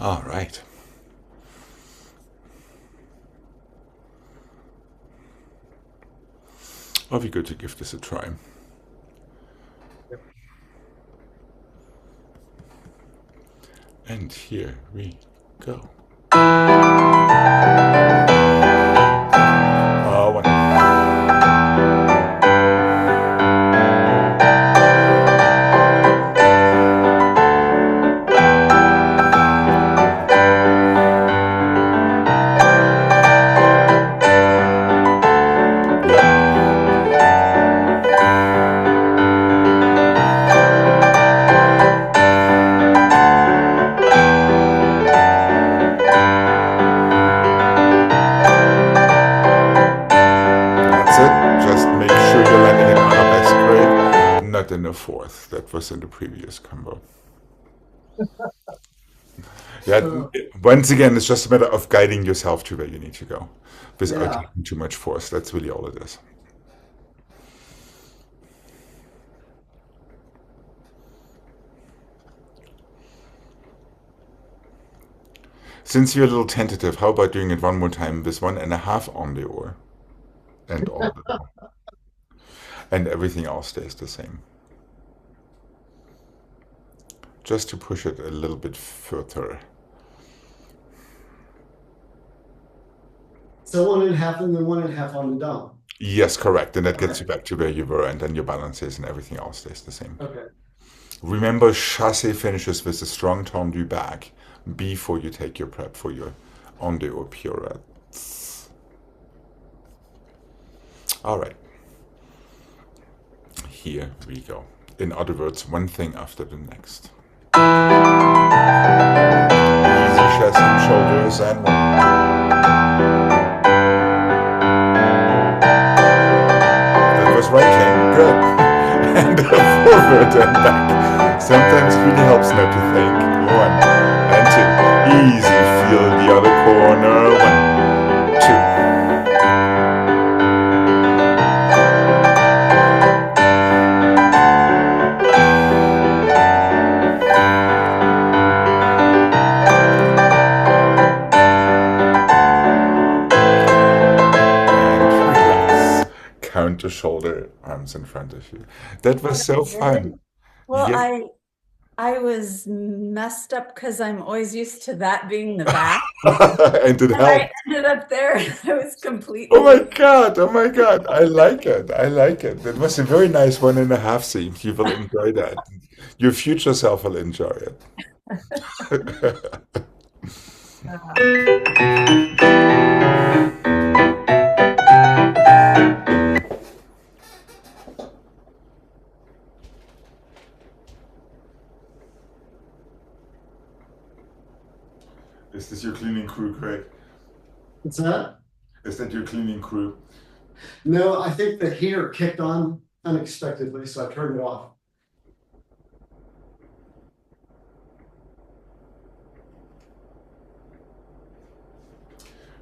All right. Are we good to give this a try? Yep. And here we go. One. In the fourth. That was in the previous combo. Yeah, once again, it's just a matter of guiding yourself to where you need to go without taking too much force. That's really all it is. Since you're a little tentative, how about doing it one more time with 1.5 on the oar and all the oar. And everything else stays the same. just to push it a little bit further. So 1.5 and then 1.5 on the dom. Yes, correct. And that gets you back to where you were, and then your balances and everything else stays the same. Okay. Remember, chasse finishes with a strong tendu back before you take your prep for your onde or pirouettes. All right. Here we go. In other words, one thing after the next. Easy chest and shoulders and one. That was right chain, good. And forward and back. Sometimes it really helps not to think. 1 and 2. Easy, feel the other corner. 1, 2. Counter shoulder, arms in front of you. That was so fun. Well, Yeah. I was messed up because I'm always used to that being the back. And it And I helped. ended up there. I was completely. Oh my god, oh my god. I like it. I like it. It was a very nice 1.5 scene. You will enjoy that. Your future self will enjoy it. Is this your cleaning crew, Craig? What's that? Is that your cleaning crew? No, I think the heater kicked on unexpectedly, so I turned it off.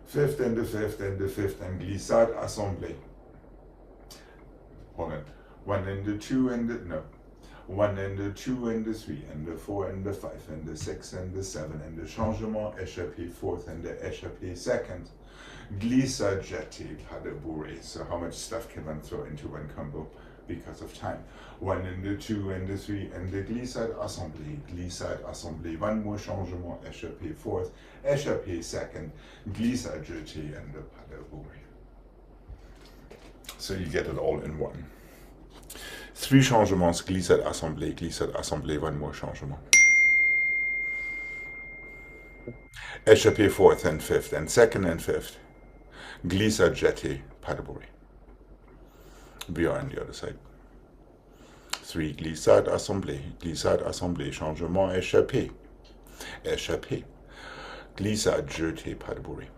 Fifth and the fifth and the fifth and glissade assemblée. Hold on. 1 and the 2 and the no. 1 and the 2 and the 3 and the 4 and the 5 and the 6 and the 7 and the changement échappé fourth and the échappé second. Glissade jeté pas de bourrée. So how much stuff can one throw into one combo because of time? 1 and the 2 and the 3 and the glissade assemblée. Glissade assemblée. One more changement échappé fourth. Échappé second. Glissade jeté and the pas de bourrée. So you get it all in one. 3 changements, glissade assemblée, one more changement. Échappé fourth and fifth, and second and fifth. Glissade jeté, pas de bourrée. We are on the other side. 3 glissade assemblée, changement échappé. Échappé. Glissade jeté, pas de bourrée.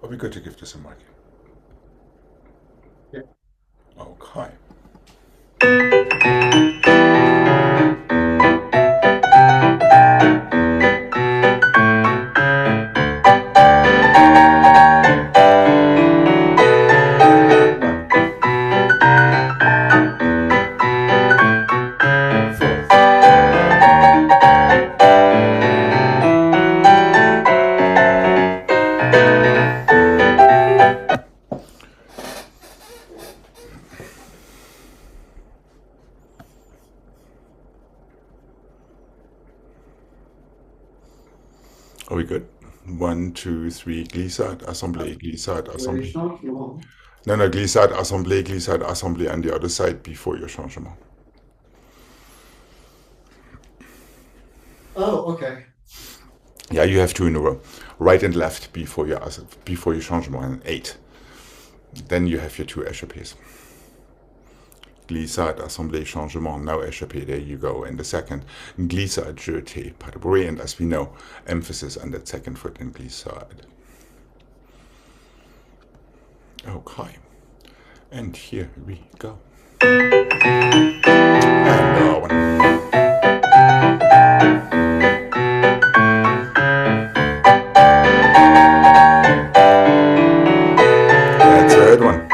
Are we good to give this a mark? Yeah. Okay. Are we good? 1, 2, 3, glissade, assemblée, glissade, assemblée. No, glissade, assemblée on the other side before your changement. Oh, okay. Yeah, you have 2 in a row. Right and left before your changement, and 8. Then you have your 2 échappés. Glissade, assemblée, changement, now échappé, there you go. And the second, glissade, jeté, pas de bourrée, and as we know, emphasis on that second foot in glissade. Okay, and here we go. And one. That's a good one.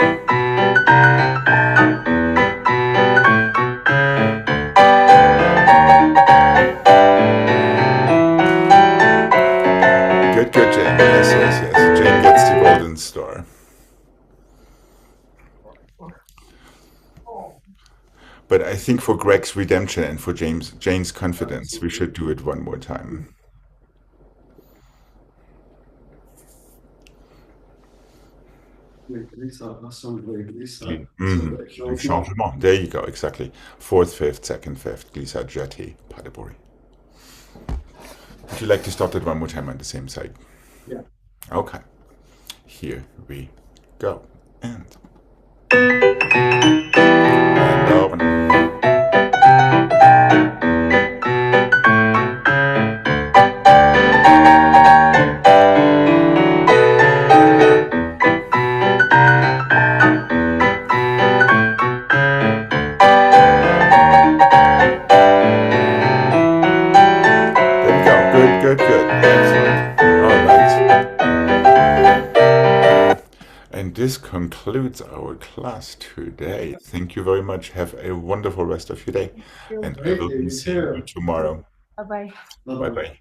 But I think for Greg's redemption and for Jane's confidence, we should do it one more time. Changement. There you go, exactly. Fourth, fifth, second, fifth. Glissa, jeté, pas de bruit. Would you like to start it one more time on the same side? Yeah. Okay. Here we go. And open. There we go. Good, good. Excellent. All right. And this concludes our class today. Thank you very much. Have a wonderful rest of your day. And I will be seeing you tomorrow. Bye-bye. Bye bye.